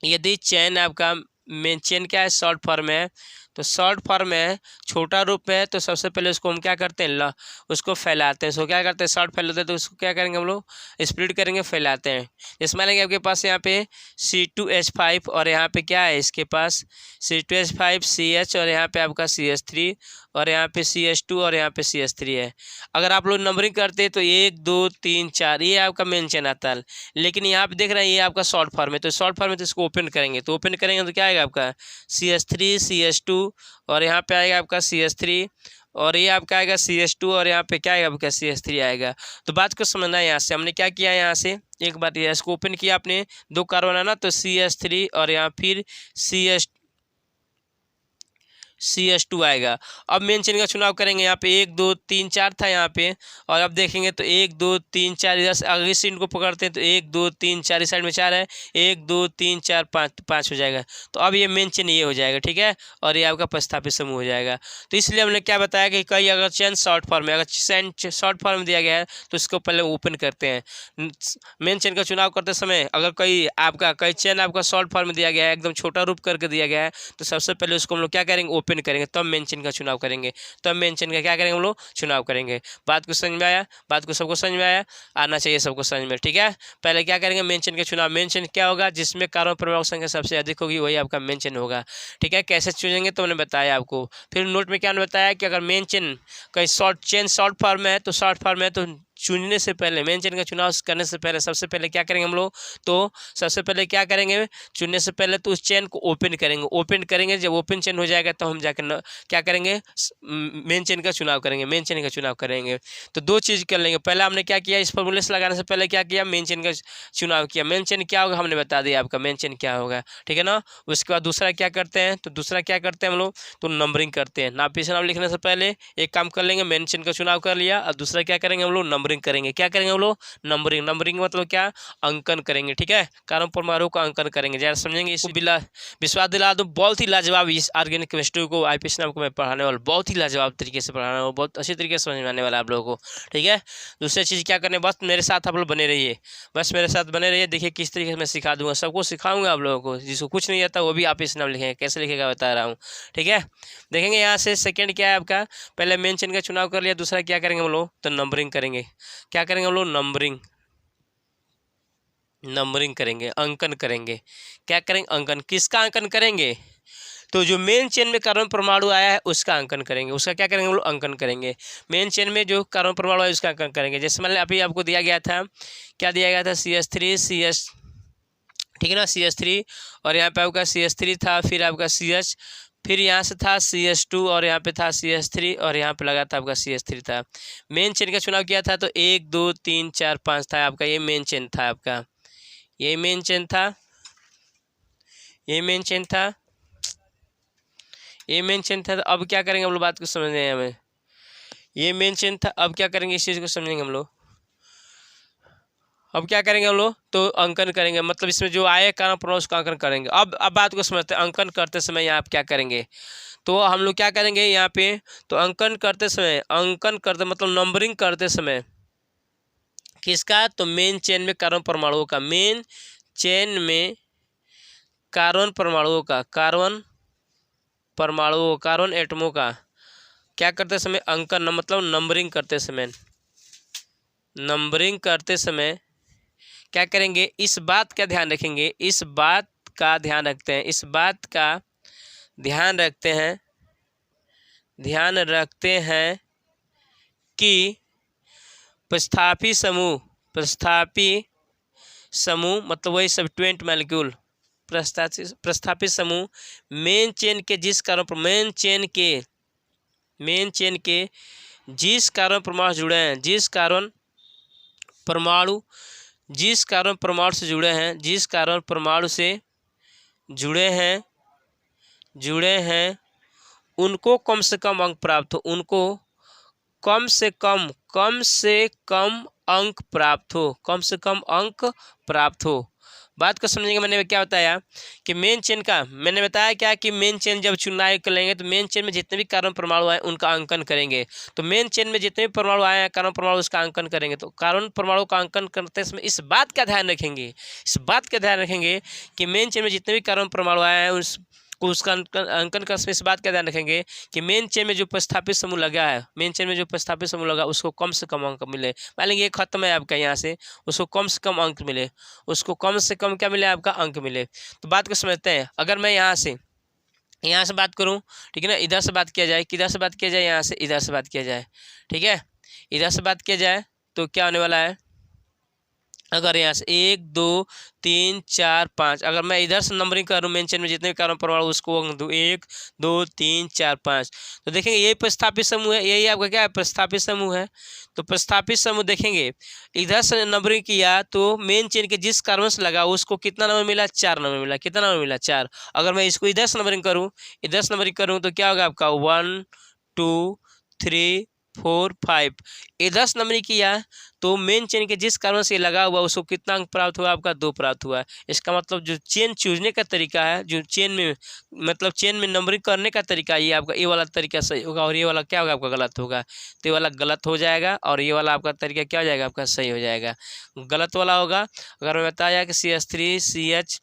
यदि चेन आपका मेन चेन क्या है शॉर्ट फॉर्म है, तो शॉर्ट फॉर्म में छोटा रूप में है, तो सबसे पहले उसको हम क्या करते हैं, उसको फैलाते हैं। उसको क्या करते हैं, शॉर्ट फैलाते हैं, तो उसको क्या करेंगे हम लोग, स्प्लिट करेंगे, फैलाते हैं। जैसे मान लेंगे आपके पास यहाँ पे C2H5 और यहाँ पे क्या है इसके पास C2H5 CH और यहाँ पे आपका CH3 और यहाँ पे CH2 और यहाँ पे CH3 है। अगर आप लोग नंबरिंग करते हैं तो 1 2 3 4 ये आपका मेन चेन आता है, लेकिन यहाँ पे देख रहे हैं ये आपका शॉर्ट फॉर्म है, तो शॉर्ट फॉर्म में तो इसको ओपन करेंगे, तो ओपन करेंगे तो क्या आएगा आपका CH3 CH2 और यहाँ पे आएगा आपका CH3 और ये आपका आएगा CH2 और यहाँ पे क्या आएगा आपका CH3 आएगा। तो बात को समझना है, यहाँ से हमने क्या किया, यहाँ से एक बात ये इसको ओपन किया आपने, 2 कार्बन आना तो CH3 और यहाँ फिर CH2 आएगा। अब मेन चेन का चुनाव करेंगे, यहाँ पे 1 2 3 4 था यहाँ पे, और अब देखेंगे तो 1 2 3 4 इधर से अगर इस चेन को पकड़ते हैं तो 1 2 3 4 इस साइड में 4 है, 1 2 3 4 5 हो जाएगा। तो अब ये मेन चेन ये हो जाएगा, ठीक है, और ये आपका प्रस्थापित समूह हो जाएगा। तो इसलिए हमने क्या बताया कि कई अगर चेन शॉर्ट फॉर्म में, अगर चेन शॉर्ट फॉर्म में दिया गया है तो इसको पहले ओपन करते हैं। मेन चेन का चुनाव करते समय अगर कई चेन आपका शॉर्ट फॉर्म में दिया गया है, एकदम छोटा रूप करके दिया गया है, तो सबसे पहले उसको हम लोग क्या करेंगे, ओपन करेंगे, तब मेन चेन का चुनाव करेंगे, तब मेन चेन का क्या करेंगे हम लोग, चुनाव करेंगे। बात को समझ में आया, बात को सबको समझ में आया, आना चाहिए सबको समझ में, ठीक है। पहले क्या करेंगे, मेन चेन का चुनाव। मेन चेन क्या होगा, जिसमें कार्बन परमाणु संख्या सबसे अधिक होगी वही आपका मेन चेन होगा, ठीक है। कैसे चुनेंगे तो मैंने बताया आपको। फिर नोट में क्या बताया कि अगर मेन चेन कहीं शॉर्ट फॉर्म में है, तो शॉर्ट फॉर्म में तो चुनने से पहले, मेन चेन का चुनाव करने से पहले सबसे पहले क्या करेंगे हम लोग, तो सबसे पहले क्या करेंगे, चुनने से पहले तो उस चेन को ओपन करेंगे। जब ओपन चेन हो जाएगा तो हम जाकर क्या करेंगे, मेन चेन का चुनाव करेंगे। तो 2 चीज़ कर लेंगे। पहला हमने क्या किया, इस फॉर्मूले से लगाने से पहले क्या किया, मेन चेन का चुनाव किया। मेन चेन क्या होगा हमने बता दिया आपका मेन चेन क्या होगा, ठीक है ना। उसके बाद दूसरा क्या करते हैं, हम लोग, तो नंबरिंग करते हैं। नाम पीछे नाम लिखने से पहले एक काम कर लेंगे, मेन चेन का चुनाव कर लिया, और दूसरा क्या करेंगे हम लोग, नंबरिंग करेंगे। क्या करेंगे हम लोग, नंबरिंग मतलब क्या, अंकन करेंगे, ठीक है। कार्बन परमाणु का अंकन करेंगे, जरा समझेंगे। इसको विश्वास दिला दो, बहुत ही लाजवाब इस ऑर्गेनिक केमिस्ट्री को IPSC नाम को मैं पढ़ाने वाला, बहुत ही लाजवाब तरीके से पढ़ाने वाला, बहुत अच्छे तरीके से समझ में आने वाला आप लोगों को, ठीक है। दूसरी चीज़ क्या करने, बस मेरे साथ आप लोग बने रहिए, देखिए किस तरीके से मैं सिखा दूंगा, सबको सिखाऊंगा आप लोगों को। जिसको कुछ नहीं आता वो भी IPSC नाम लिखेंगे, कैसे लिखेगा बता रहा हूँ, ठीक है। देखेंगे यहाँ से सेकेंड क्या है आपका, पहले मेन चेन का चुनाव कर लिया, दूसरा क्या करेंगे हम लोग, तो नंबरिंग करेंगे। क्या करेंगे हम लोग, नंबरिंग करेंगे, अंकन करेंगे। क्या करेंगे, अंकन। किसका अंकन करेंगे, तो जो मेन चेन में कार्बन परमाणु आया है उसका अंकन करेंगे, उसका क्या करेंगे हम लोग, अंकन करेंगे। मेन चेन में जो कार्बन परमाणु है उसका अंकन करेंगे। जैसे मान लीजिए अभी आपको दिया गया था, क्या दिया गया था, CH3 CH, ठीक है ना, CH3 और यहाँ पे आपका CH3 था, फिर आपका CH, फिर यहाँ से था CH2 और यहाँ पे था CH3 और यहाँ पे लगा था आपका CH3 था। मेन चेन का चुनाव किया था तो 1 2 3 4 5 था आपका, ये मेन चेन था आपका, ये मेन चेन था, ये मेन चेन था, ये मेन चेन था। तो अब क्या करेंगे हम लोग, बात को समझने हैं हमें, ये मेन चेन था। अब क्या करेंगे, इस चीज़ को समझेंगे हम लोग। अब क्या करेंगे हम लोग, तो अंकन करेंगे, मतलब इसमें जो आए कार्बन परमाणु उसका अंकन करेंगे। अब बात को समझते हैं, अंकन करते समय यहाँ आप क्या करेंगे, तो हम लोग क्या करेंगे यहाँ पे, तो अंकन करते मतलब नंबरिंग करते समय किसका, तो मेन चेन में कार्बन परमाणुओं का, मेन चेन में कार्बन परमाणुओं कार्बन एटमों का क्या करते समय, अंकन मतलब नंबरिंग करते समय क्या करेंगे, इस बात का ध्यान रखेंगे, इस बात का ध्यान रखते हैं कि प्रस्थापी समूह मतलब वही सबस्टीट्यूएंट मॉलिक्यूल, प्रस्थापित समूह मेन चेन के जिस कार्बन जिस कार्बन परमाणु जुड़े हैं, जिस कार्बन परमाणु से जुड़े हैं उनको कम से कम अंक प्राप्त हो, कम से कम अंक प्राप्त हो, बात को समझेंगे। मैंने क्या बताया कि मेन चेन का, मैंने बताया क्या कि मेन चेन जब चुनाव कर लेंगे तो मेन चेन में जितने भी कार्बन परमाणु आए उनका अंकन करेंगे। तो मेन चेन में जितने भी परमाणु आए हैं कार्बन परमाणु उसका अंकन करेंगे। तो कार्बन परमाणु का अंकन करते समय इस बात का ध्यान रखेंगे, कि मेन चेन में जितने भी कार्बन परमाणु आए हैं उसका अंकन का इस बात का ध्यान रखेंगे कि मेन चेन में जो प्रस्थापित समूह लगा है, उसको कम से कम अंक मिले। मान लीजिए ये खत्म है आपका, यहाँ से उसको कम से कम अंक मिले, उसको कम से कम क्या मिले, आपका अंक मिले। तो बात को समझते हैं। अगर मैं यहाँ से बात करूँ, ठीक है ना, इधर से बात किया जाए, किधर से बात किया जाए, यहाँ से इधर से बात किया जाए, ठीक है, इधर से बात किया जाए तो क्या होने वाला है, अगर यहाँ से 1 2 3 4 5, अगर मैं इधर से नंबरिंग करूँ मेन चेन में जितने भी कार्बन परमाणु उसको 1 2 3 4 5, तो देखेंगे यही प्रस्थापित समूह है, यही आपका क्या है, प्रस्थापित समूह है। तो प्रस्थापित समूह देखेंगे इधर से नंबरिंग किया तो मेन चेन के जिस कार्बन से लगा उसको कितना नंबर मिला, 4 नंबर मिला। कितना नंबर मिला, 4। अगर मैं इसको इधर से नंबरिंग करूँ तो क्या होगा आपका 1 2 3 4 5। इधर से नंबरिंग किया तो मेन चेन के जिस कार्बन से लगा हुआ उसको कितना अंक प्राप्त हुआ, आपका 2 प्राप्त हुआ है। इसका मतलब जो चेन चूजने का तरीका है, जो चेन में नंबरिंग करने का तरीका, ये आपका ये वाला तरीका सही होगा और ये वाला क्या होगा आपका गलत होगा। तो ये वाला गलत हो जाएगा और ये वाला आपका तरीका क्या हो जाएगा, आपका सही हो जाएगा। गलत वाला होगा, अगर मैं बताया कि CH3 CH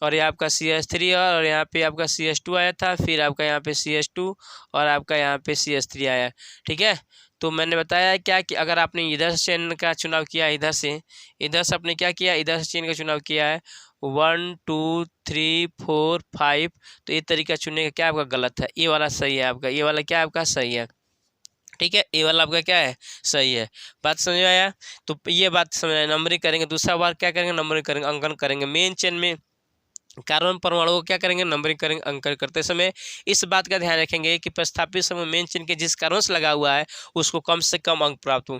और ये आपका CH3 और यहाँ पे आपका CH2 आया था, फिर आपका यहाँ पे CH2 और आपका यहाँ पे CH3 आया, ठीक है। तो मैंने बताया क्या कि अगर आपने इधर से चेन का चुनाव किया, इधर से आपने क्या किया, इधर से चेन का चुनाव किया है 1 2 3 4 5, तो ये तरीका चुनने का क्या आपका गलत है, ये वाला सही है आपका, ये वाला क्या आपका सही है, ठीक है, ये वाला आपका क्या है, सही है। बात समझ में आया। तो ये बात समझ आया। नंबरिंग करेंगे, दूसरा बार क्या करेंगे, नंबरिंग करेंगे, अंकन करेंगे। मेन चेन में कार्बन परमाणु को क्या करेंगे, नंबरिंग करेंगे। अंकन करते समय इस बात का ध्यान रखेंगे कि प्रस्थापित समूह मेन चेन के जिस कार्बन से लगा हुआ है उसको कम से कम अंक प्राप्त हो,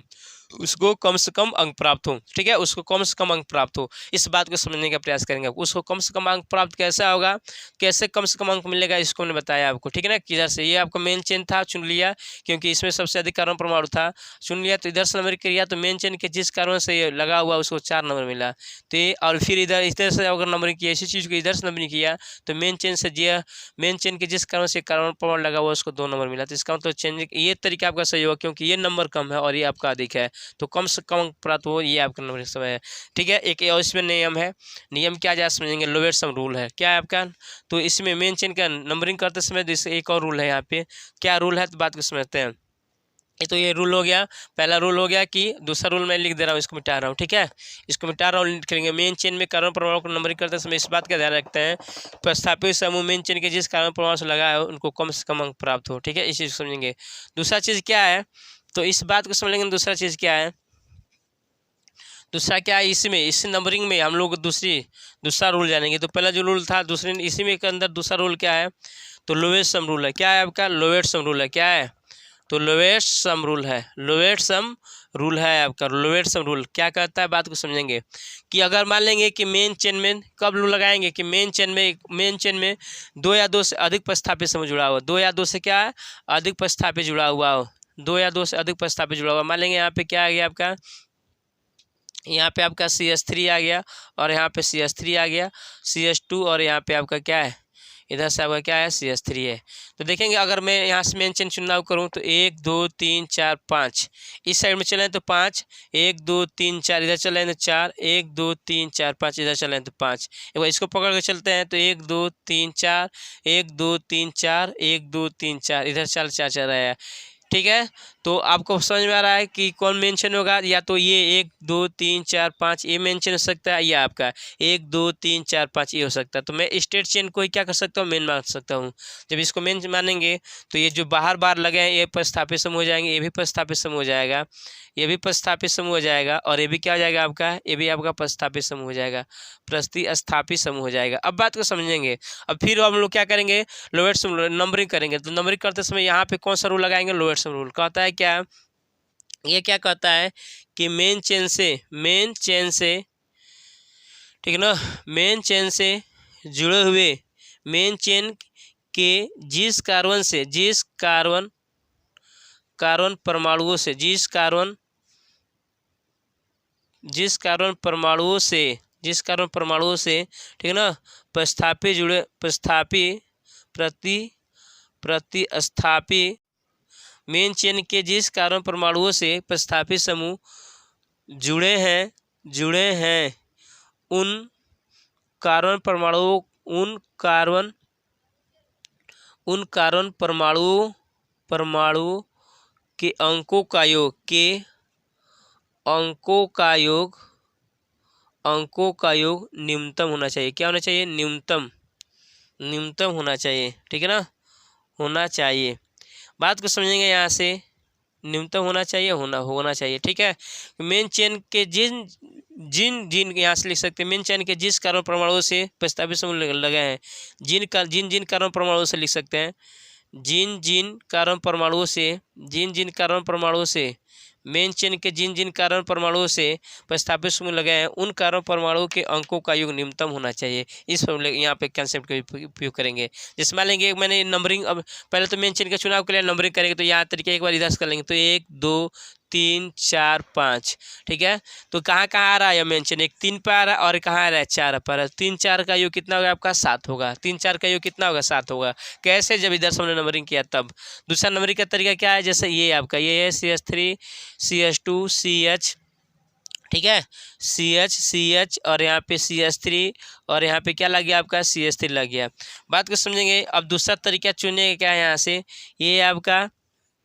ठीक है, उसको कम से कम अंक प्राप्त हो। इस बात को समझने का प्रयास करेंगे। उसको कम से कम अंक प्राप्त कैसा होगा, कैसे कम से कम अंक मिलेगा, इसको मैंने बताया आपको, ठीक है ना। किधर से ये आपका मेन चेन था, चुन लिया क्योंकि इसमें सबसे अधिक कार्बन परमाणु था, चुन लिया। तो इधर से नंबर किया तो मेन चेन के जिस कार्बन से ये लगा हुआ उसको 4 नंबर मिला। तो ये और फिर इधर से अगर नंबरिंग किया, इसी चीज़ को इधर से नंबरिंग किया तो मेन चेन के जिस कार्बन से कार्बन परमाणु लगा हुआ उसको 2 नंबर मिला। तो इसका मतलब चेंज ये तरीका आपका सही होगा क्योंकि ये नंबर कम है और ये आपका अधिक है, तो कम से कम प्राप्त हो, ये आपका नंबर समय है, ठीक है। एक और इसमें नियम है, नियम क्या जाए समझेंगे, लोवेट सम रूल है। क्या है आपका, तो इसमें मेन चेन का नंबरिंग करते समय एक और रूल है, यहाँ पे क्या रूल है, तो बात को समझते हैं। तो ये रूल हो गया, पहला रूल हो गया कि, दूसरा रूल मैं लिख दे रहा हूँ, इसको मिटा रहा हूँ, ठीक है, इसको मिटा रहा हूँ, लिख लेंगे। मेन चेन में कार्बन परमाणु को नंबरिंग करते समय इस बात का ध्यान रखते हैं प्रस्थापित समूह मेन चेन के जिस कार्बन परमाणु से लगा है उनको कम से कम अंक प्राप्त हो, ठीक है, इस चीज़ को समझेंगे। दूसरा चीज़ क्या है, तो इस बात को समझ लेंगे। दूसरा चीज़ क्या है, दूसरा क्या है, इस नंबरिंग में हम लोग दूसरा रूल जानेंगे। तो पहला जो रूल था दूसरे इसी में के अंदर दूसरा रूल क्या है, तो लोवेस्ट सम रूल है। क्या है आपका, लोवेस्ट सम रूल है। क्या है, तो लोवेस्ट सम रूल है, लोवेस्ट सम रूल है आपका। लोवेस्ट सम रूल क्या कहता है, बात को समझेंगे कि अगर मान लेंगे कि मेन चेन में कब रूल लगाएंगे कि मेन चेन में 2 या 2 से अधिक प्रस्थापित समूह जुड़ा हुआ, 2 या 2 से क्या है, अधिक प्रस्थापित जुड़ा हुआ हो, 2 या 2 से अधिक प्रस्थापित जुड़ा हुआ। मान लेंगे यहाँ पे क्या आ गया आपका, यहाँ पे आपका CH3 आ गया और यहाँ पे CH3 आ गया, CH2 और यहाँ पे आपका क्या है, इधर से आपका क्या है, CH3 है। तो देखेंगे अगर मैं यहाँ से मेन चेन चुनाव करूँ तो 1 2 3 4 5, इस साइड में चलें तो 5, 1 2 3 4, इधर चलें तो 4, 1 2 3 4 5, इधर चलें तो 5। एक बार इसको पकड़ के चलते हैं तो 1 2 3 4, 1 2 3 4, 1 2 3 4, इधर 4 4 चल रहा है, ठीक है। तो आपको समझ में आ रहा है कि कौन मेंशन होगा, या तो ये 1 2 3 4 5 ये मेंशन हो सकता है, या आपका 1 2 3 4 5 ये हो सकता है। तो मैं स्टेट चेन को ही क्या कर सकता हूँ, मेन मान सकता हूँ। जब इसको मेन मानेंगे तो ये जो बाहर बार लगे हैं ये प्रस्थापित समूह हो जाएंगे, ये भी प्रस्थापित समूह हो जाएगा, ये भी प्रस्थापित समूह हो जाएगा और ये भी क्या हो जाएगा आपका, ये भी आपका प्रस्थापित समूह हो जाएगा, प्रतिस्थापित समूह हो जाएगा। अब बात को समझेंगे। अब फिर हम लोग क्या करेंगे, लोवेट सम नंबरिंग करेंगे। तो नंबरिंग करते समय यहाँ पे कौन सा रूल लगाएंगे, लोवेट सम रूल। कहता है क्या, ये क्या कहता है कि मेन चेन से ठीक है ना, मेन चेन से जुड़े हुए मेन चेन के जिस कार्बन परमाणुओं से जिस कारण परमाणुओं से, ठीक है ना, प्रतिस्थापी मेन चेन के जिस कारण परमाणुओं से प्रतिस्थापित समूह जुड़े हैं उन कार्बन परमाणुओं के अंकों का योग न्यूनतम होना चाहिए। क्या होना चाहिए? न्यूनतम होना चाहिए, ठीक है ना, होना चाहिए। बात को समझेंगे यहाँ से, न्यूनतम होना चाहिए, होना चाहिए, ठीक है। मेन चेन के जिन यहाँ से लिख सकते हैं, मेन चेन के जिस कार्बन परमाणुओं से प्रस्तावित समूह लगे हैं, जिन कार्बन परमाणुओं से लिख सकते हैं, जिन कार्बन परमाणुओं से मेन चेन के जिन कार्बन परमाणुओं से प्रस्तावित समूह लगे हैं उन कार्बन परमाणुओं के अंकों का योग न्यूनतम होना चाहिए। इस फॉर्मूले यहाँ पे कंसेप्ट का उपयोग करेंगे। जैसे मान लेंगे मैंने नंबरिंग, अब पहले तो मेन चेन का चुनाव के लिए नंबरिंग करेंगे, तो यहाँ तरीके एक बार इधर कर लेंगे, तो 1 2 3 4 5, ठीक है। तो कहाँ आ रहा है मेन चेन? एक 3 पे आ रहा है और कहाँ आ रहा है 4 पर। 3 4 का योग कितना होगा आपका? 7 होगा। 3 4 का योग कितना होगा? 7 होगा। कैसे? जब इधर से हमने नंबरिंग किया तब। दूसरा नंबरिंग का तरीका क्या है? जैसे ये आपका ये है CH3 CH2 CH, ठीक है, CH और यहाँ पे CH3 और यहाँ पे क्या लग गया आपका? CH3 लग गया। बात को समझेंगे। अब दूसरा तरीका चुनने का क्या है? यहाँ से ये आपका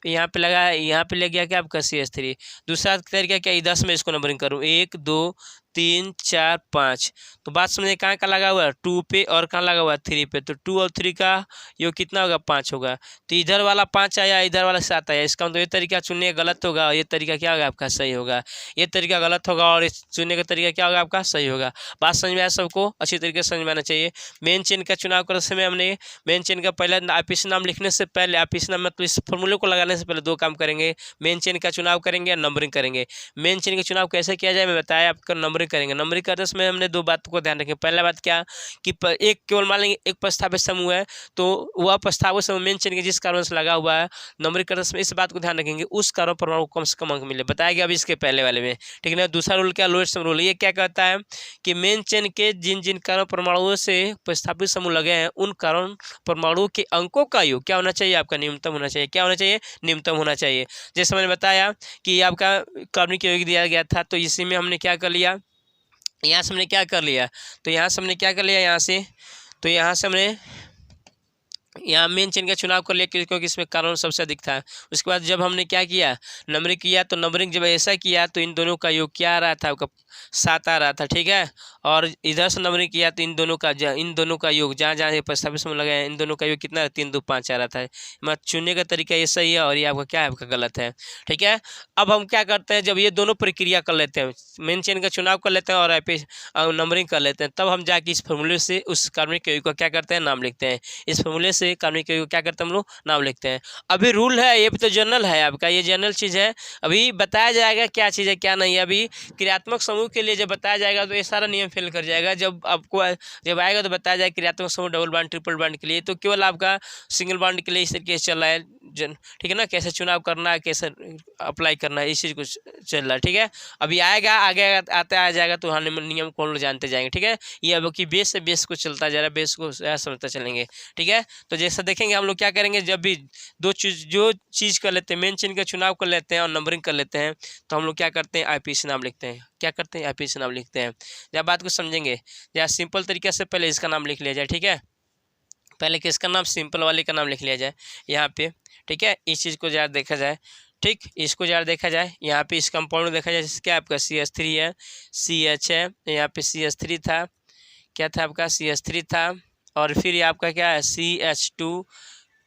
यहाँ पे लगा, यहाँ पे लग गया क्या आपका? CH3। दूसरा तरीका क्या? इधर से मैं इसको नंबरिंग करूँ 1 2 3 4 5। तो बात समझे, कहाँ का लगा हुआ है? 2 पे और कहाँ लगा हुआ है? 3 पे। तो 2 और 3 का योग कितना होगा? 5 होगा। तो इधर वाला 5 आया, इधर वाला 7 आया। इसका मतलब ये तरीका चुनने का गलत होगा, ये तरीका क्या होगा आपका? सही होगा। ये तरीका गलत होगा और इस चुनने का तरीका क्या होगा आपका? सही होगा। बात समझ में आया सबको? अच्छी तरीके से समझ में आना चाहिए। मेन चेन का चुनाव करते समय हमने मेन चेन का पहले IPC नाम लिखने से पहले, IPC नाम मतलब इस फॉर्मूले को लगाने से पहले 2 काम करेंगे। मेन चेन का चुनाव करेंगे और नंबरिंग करेंगे। मेन चेन का चुनाव कैसे किया जाए मैं बताया आपको, नंबरिंग करेंगे। नंबरिंग करते समय हमने 2 बातों को ध्यान रखें। पहला बात क्या कि एक केवल मान लेंगे एक प्रस्तावित समूह है, तो वह प्रस्तावित समूह मेन चेन के जिस कार्बन से लगा हुआ है, नंबरिंग करते समय इस बात को ध्यान रखेंगे उस कार्बन परमाणु को कम से कम अंक मिले। बताया गया अभी इसके पहले वाले में, ठीक है ना। दूसरा रूल क्या? Lowest rule. ये क्या कहता है कि मेन चेन के जिन कार्बन परमाणुओं से प्रस्तावित समूह लगे हैं उन कार्बन परमाणुओं के अंकों का योग क्या होना चाहिए आपका? न्यूनतम होना चाहिए। क्या होना चाहिए? न्यूनतम होना चाहिए। जैसे मैंने बताया कि आपका कार्बनिक यौगिक दिया गया था, तो इसी में हमने क्या कर लिया, यहाँ से हमने क्या कर लिया, तो यहाँ से हमने क्या कर लिया, यहाँ से हमने यहाँ मेन चेन का चुनाव कर लिया क्योंकि इसमें कार्बन सबसे अधिक था। उसके बाद जब हमने क्या किया, नंबरिंग किया, तो नंबरिंग जब ऐसा किया तो इन दोनों का योग क्या आ रहा था आपका? 7 आ रहा था, ठीक है। और इधर से नंबरिंग किया तो इन दोनों का योग जहाँ जहाँ प्रस्तावित समूह लगे हैं इन दोनों का योग कितना? 3 2 5 आ रहा था। मतलब चुनने का तरीका ये सही है और ये आपका क्या है? आपका गलत है, ठीक है। अब हम क्या करते हैं, जब ये दोनों प्रक्रिया कर लेते हैं, मेन चेन का चुनाव कर लेते हैं और नंबरिंग कर लेते हैं, तब हम जाके इस फॉर्मूले से उस कार्बनिक यौगिक का क्या करते हैं? नाम लिखते हैं। इस फॉर्मूले से कार्बनिक यौगिक क्या करते हैं हम लोग? नाम लिखते हैं। अभी रूल है, ये तो जनरल है आपका, ये जनरल चीज़ है। अभी बताया जाएगा क्या चीज़ है क्या नहीं है। अभी क्रियात्मक समूह के लिए जब बताया जाएगा तो ये सारा नियम फेल कर जाएगा। जब आएगा तो बताया जाएगा क्रियात्मक समूह डबल बॉन्ड ट्रिपल बॉन्ड के लिए, तो केवल आपका सिंगल बॉन्ड के लिए इस तरीके से चल रहा है, ठीक है ना। कैसे चुनाव करना है, कैसे अप्लाई करना है, इस चीज़ को चल रहा है, ठीक है। अभी आएगा, आगे आता आ जाएगा तो हम नियम को लोग जानते जाएंगे, ठीक है। ये अब कि बेस से बेस को चलता जा रहा है, बेस को समझते चलेंगे, ठीक है। तो जैसा देखेंगे हम लोग क्या करेंगे, जब भी जो चीज़ कर लेते हैं, मेन चेन का चुनाव कर लेते हैं और नंबरिंग कर लेते हैं, तो हम लोग क्या करते हैं? IPC नाम लिखते हैं। क्या करते हैं? IPC नाम लिखते हैं। जब बात को समझेंगे, या सिंपल तरीके से पहले इसका नाम लिख लिया जाए, ठीक है। पहले किसका नाम? सिंपल वाले का नाम लिख लिया जाए यहाँ पे, ठीक है। इस चीज़ को ज़रा देखा जाए, ठीक, इसको ज़रा देखा जाए। यहाँ पे इस कंपाउंड देखा जाए, जैसे क्या आपका CH3 है, CH है, यहाँ पे CH3 था, क्या था आपका? CH3 था, और फिर आपका क्या है? CH2,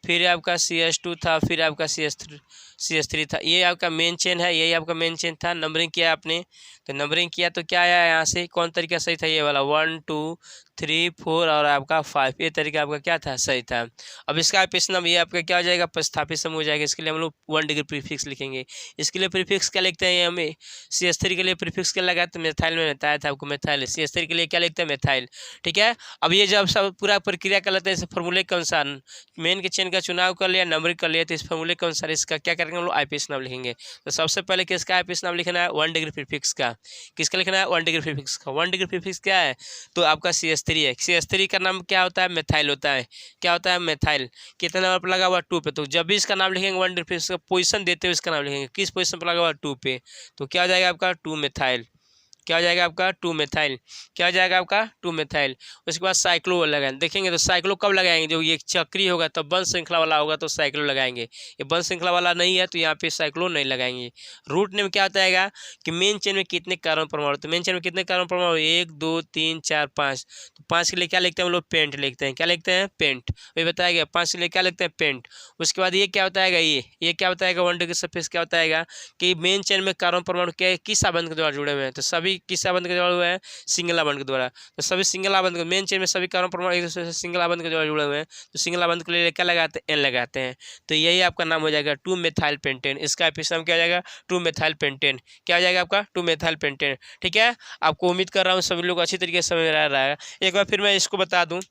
फिर आपका CH2 था, फिर आपका CH3 था। ये आपका मेन चेन है, यही आपका मेन चेन था। नंबरिंग किया आपने, तो नंबरिंग किया तो क्या आया यहाँ से? कौन तरीका सही था? ये वाला 1 2 3 4 और आपका 5, ये तरीका आपका क्या था? सही था। अब इसका IPC नाम ये आपका क्या हो जाएगा? प्रस्थापित समूह हो जाएगा। इसके लिए हम लोग 1 डिग्री प्रीफिक्स लिखेंगे। इसके लिए प्रीफिक्स क्या लिखते हैं? हमें CH3 के लिए प्रीफिक्स क्या लगा? तो मिथाइल में बताया था आपको, मिथाइल। CH3 के लिए क्या लिखते हैं? मिथाइल, ठीक है। अब ये जब सब पूरा प्रक्रिया कर लेते हैं इस फॉर्मूले के अनुसार, मेन के चेन का चुनाव कर लिया, नंबरिंग कर लिया, तो इस फॉर्मूले के अनुसार इसका क्या करेंगे हम लोग IPSC नाम लिखेंगे। तो सबसे पहले किसका IPSC नाम लिखना है, 1 डिग्री प्रीफिक्स का। किसका लिखना है, 1 डिग्री प्रीफिक्स का। 1 डिग्री प्रीफिक्स क्या है, तो आपका CH3 है। CH3 का नाम क्या होता है, मेथाइल होता है। क्या होता है, मेथाइल। कितने नंबर पर लगा हुआ, 2 पे। तो जब भी इसका नाम लिखेंगे 1 डिग्री प्रीफिक्स का पोजीशन देते हुए इसका नाम लिखेंगे, किस पोजीशन पर लगा हुआ, 2 पे। तो क्या हो जाएगा आपका 2 मेथाइल। क्या हो जाएगा आपका 2 मेथाइल। क्या हो जाएगा आपका 2 मेथाइल। उसके बाद साइक्लो लगाएंगे, देखेंगे तो साइक्लो कब लगाएंगे, जो ये चक्री होगा तब बंध श्रृंखला वाला होगा तो साइक्लो लगाएंगे। ये बंध श्रृंखला वाला नहीं है तो यहाँ पे साइक्लो नहीं लगाएंगे। रूट नेम क्या होता है कि मेन चेन में कितने कार्बन परमाणु, तो मेन चेन में कितने कार्बन परमाणु, 1 2 3 4 5। तो 5 के लिए क्या लिखते हैं हम लोग, पेंट लिखते हैं। क्या लिखते हैं, पेंट। वही बताया गया 5 के लिए क्या लिखते हैं, पेंट। उसके बाद ये क्या होता है, ये क्या बताएगा 1 डिग्री सरफेस क्या बताएगा कि मेन चेन में कार्बन परमाणु क्या किस आबंध के द्वारा जुड़े हुए हैं, तो सभी किस आबंध के द्वारा हुए हैं, सिंगल आबंध के द्वारा। तो सभी सिंगल आबंध, मेन चेन में सभी कार्बन परमाणु एक दूसरे से सिंगल आबंध के द्वारा जुड़े हुए हैं, तो सिंगल आबंध के लिए क्या लगाते हैं, N लगाते हैं। तो यही आपका नाम हो जाएगा 2 मेथाइल पेंटेन। इसका IPSC नाम क्या हो जाएगा, 2 मेथाइल पेंटेन। क्या हो जाएगा आपका 2 मेथाइल पेंटेन। ठीक है, आपको उम्मीद कर रहा हूँ सभी लोग अच्छी तरीके से समझ आ रहा है। एक बार फिर मैं इसको बता दूँ,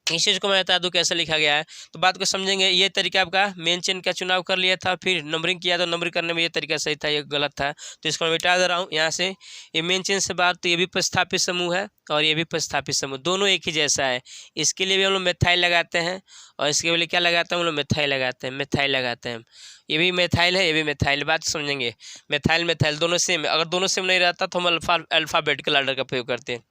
इस चीज़ को मैं बता दूं कैसे लिखा गया है, तो बात को समझेंगे। ये तरीका आपका मेन चेन का चुनाव कर लिया था, फिर नंबरिंग किया तो नंबरिंग करने में ये तरीका सही था, ये गलत था, तो इसको मैं मिटा दे रहा हूँ यहाँ से। ये मेन चेन से बात, तो ये भी प्रतिस्थापित समूह है और ये भी प्रतिस्थापित समूह, दोनों एक ही जैसा है। इसके लिए भी हम लोग मेथाइल लगाते हैं और इसके लिए क्या लगाते हैं हम लोग, मेथाइल लगाते हैं, मेथाइल लगाते हैं। ये भी मेथाइल है, ये भी मेथाइल, बात समझेंगे। मेथाइल मेथाइल दोनों सेम है। अगर दोनों सेम नहीं रहता तो हम अल्फाबेटिकल ऑर्डर का प्रयोग करते हैं।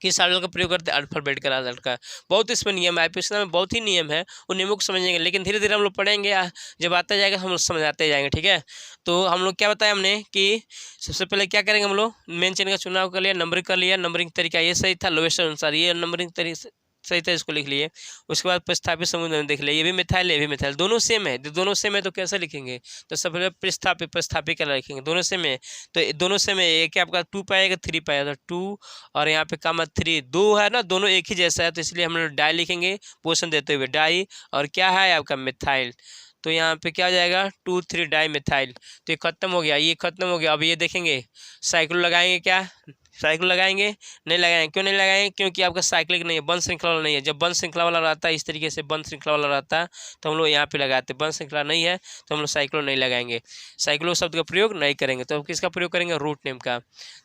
किस ऑर्डर का प्रयोग करते हैं, अल्फाबेटिकल ऑर्डर का। बहुत इसमें नियम है, IPSC में बहुत ही नियम है, उन नियमों को समझेंगे, लेकिन धीरे धीरे हम लोग पढ़ेंगे, जब आता जाएगा हम लोग समझाते जाएंगे। ठीक है, तो हम लोग क्या बताया हमने कि सबसे पहले क्या करेंगे हम लोग, मेन चेन का चुनाव कर लिया, नंबरिंग कर लिया, नंबरिंग तरीका ये सही था, लोएस्ट अनुसार ये नंबरिंग तरीका सही था, इसको लिख लिए। उसके बाद प्रतिस्थापित समूह में देख लिया, ये भी मिथाइल है, ये भी मिथाइल, दोनों सेम है। दोनों सेम है तो कैसे लिखेंगे, तो सबसे पहले प्रतिस्थापित कर लिखेंगे, दोनों सेम है। तो दोनों सेम है, एक आपका 2 पाएगा 3 पाएगा, 2 और यहाँ पे कामा 3, 2 है ना, दोनों एक ही जैसा है, तो इसलिए हम लोग डाई लिखेंगे पोषण देते हुए, डाई। और क्या है आपका मिथाइल, तो यहाँ पे क्या हो जाएगा 2 3 डाई मिथाइल। तो ये खत्म हो गया, ये खत्म हो गया। अब ये देखेंगे साइक्लो लगाएंगे, क्या साइकिल लगाएंगे, नहीं लगाएंगे। क्यों नहीं लगाएंगे, क्योंकि आपका साइक्लिक नहीं है, बंद श्रृंखला वाला नहीं है। जब बंद श्रृंखला वाला रहता है, इस तरीके से बंद श्रृंखला वाला रहता है, तो हम लोग यहाँ पे लगाते हैं। बंद श्रृंखला नहीं है तो हम लोग साइक्लो नहीं लगाएंगे, साइक्लो शब्द का प्रयोग नहीं करेंगे। तो किसका प्रयोग करेंगे, रूट नेम का।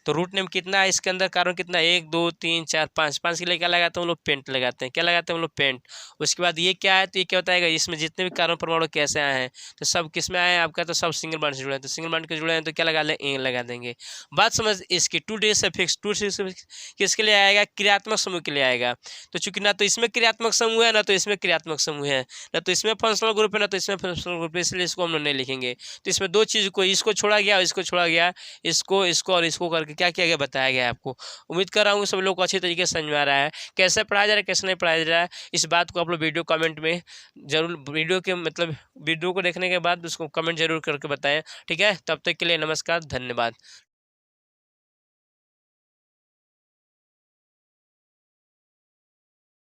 तो रूट नेम कितना है, इसके अंदर कार्बन कितना, 1 2 3 4 5, 5 के लिए क्या लगाते हैं हम लोग, पेंट लगाते हैं। क्या लगाते हैं हम लोग, पेंट। उसके बाद ये क्या है, तो ये क्या बताएगा, इसमें जितने भी कार्बन परमाणु कैसे आए हैं, तो सब किस में आए हैं आपका, तो सब सिंगल बॉन्ड से जुड़े हैं। तो सिंगल बॉन्ड के जुड़े हैं तो क्या लगा लें, ए लगा देंगे। बात समझ इसकी। 2 डिग्री सफिक्स, 2 डिग्री किसके लिए आएगा, क्रियात्मक समूह के लिए आएगा। तो चूंकि ना तो इसमें क्रियात्मक समूह है, ना तो इसमें क्रियात्मक समूह है, ना तो इसमें फंक्शनल ग्रुप है, ना तो इसमें फंक्शनल ग्रुप है, इसलिए इसको हम लोग नहीं लिखेंगे। तो इसमें दो चीज़ को, इसको छोड़ा गया और इसको छोड़ा गया, इसको इसको और इसको करके क्या किया गया, बताया गया आपको। उम्मीद कर रहा हूँ सब लोग को अच्छी तरीके से समझ में आ रहा है, कैसे पढ़ाया जा रहा है, कैसे नहीं पढ़ाया जा रहा है। इस बात को आप लोग वीडियो कमेंट में जरूर, वीडियो के मतलब वीडियो को देखने के बाद उसको कमेंट जरूर करके बताएं। ठीक है, तब तक के लिए नमस्कार, धन्यवाद।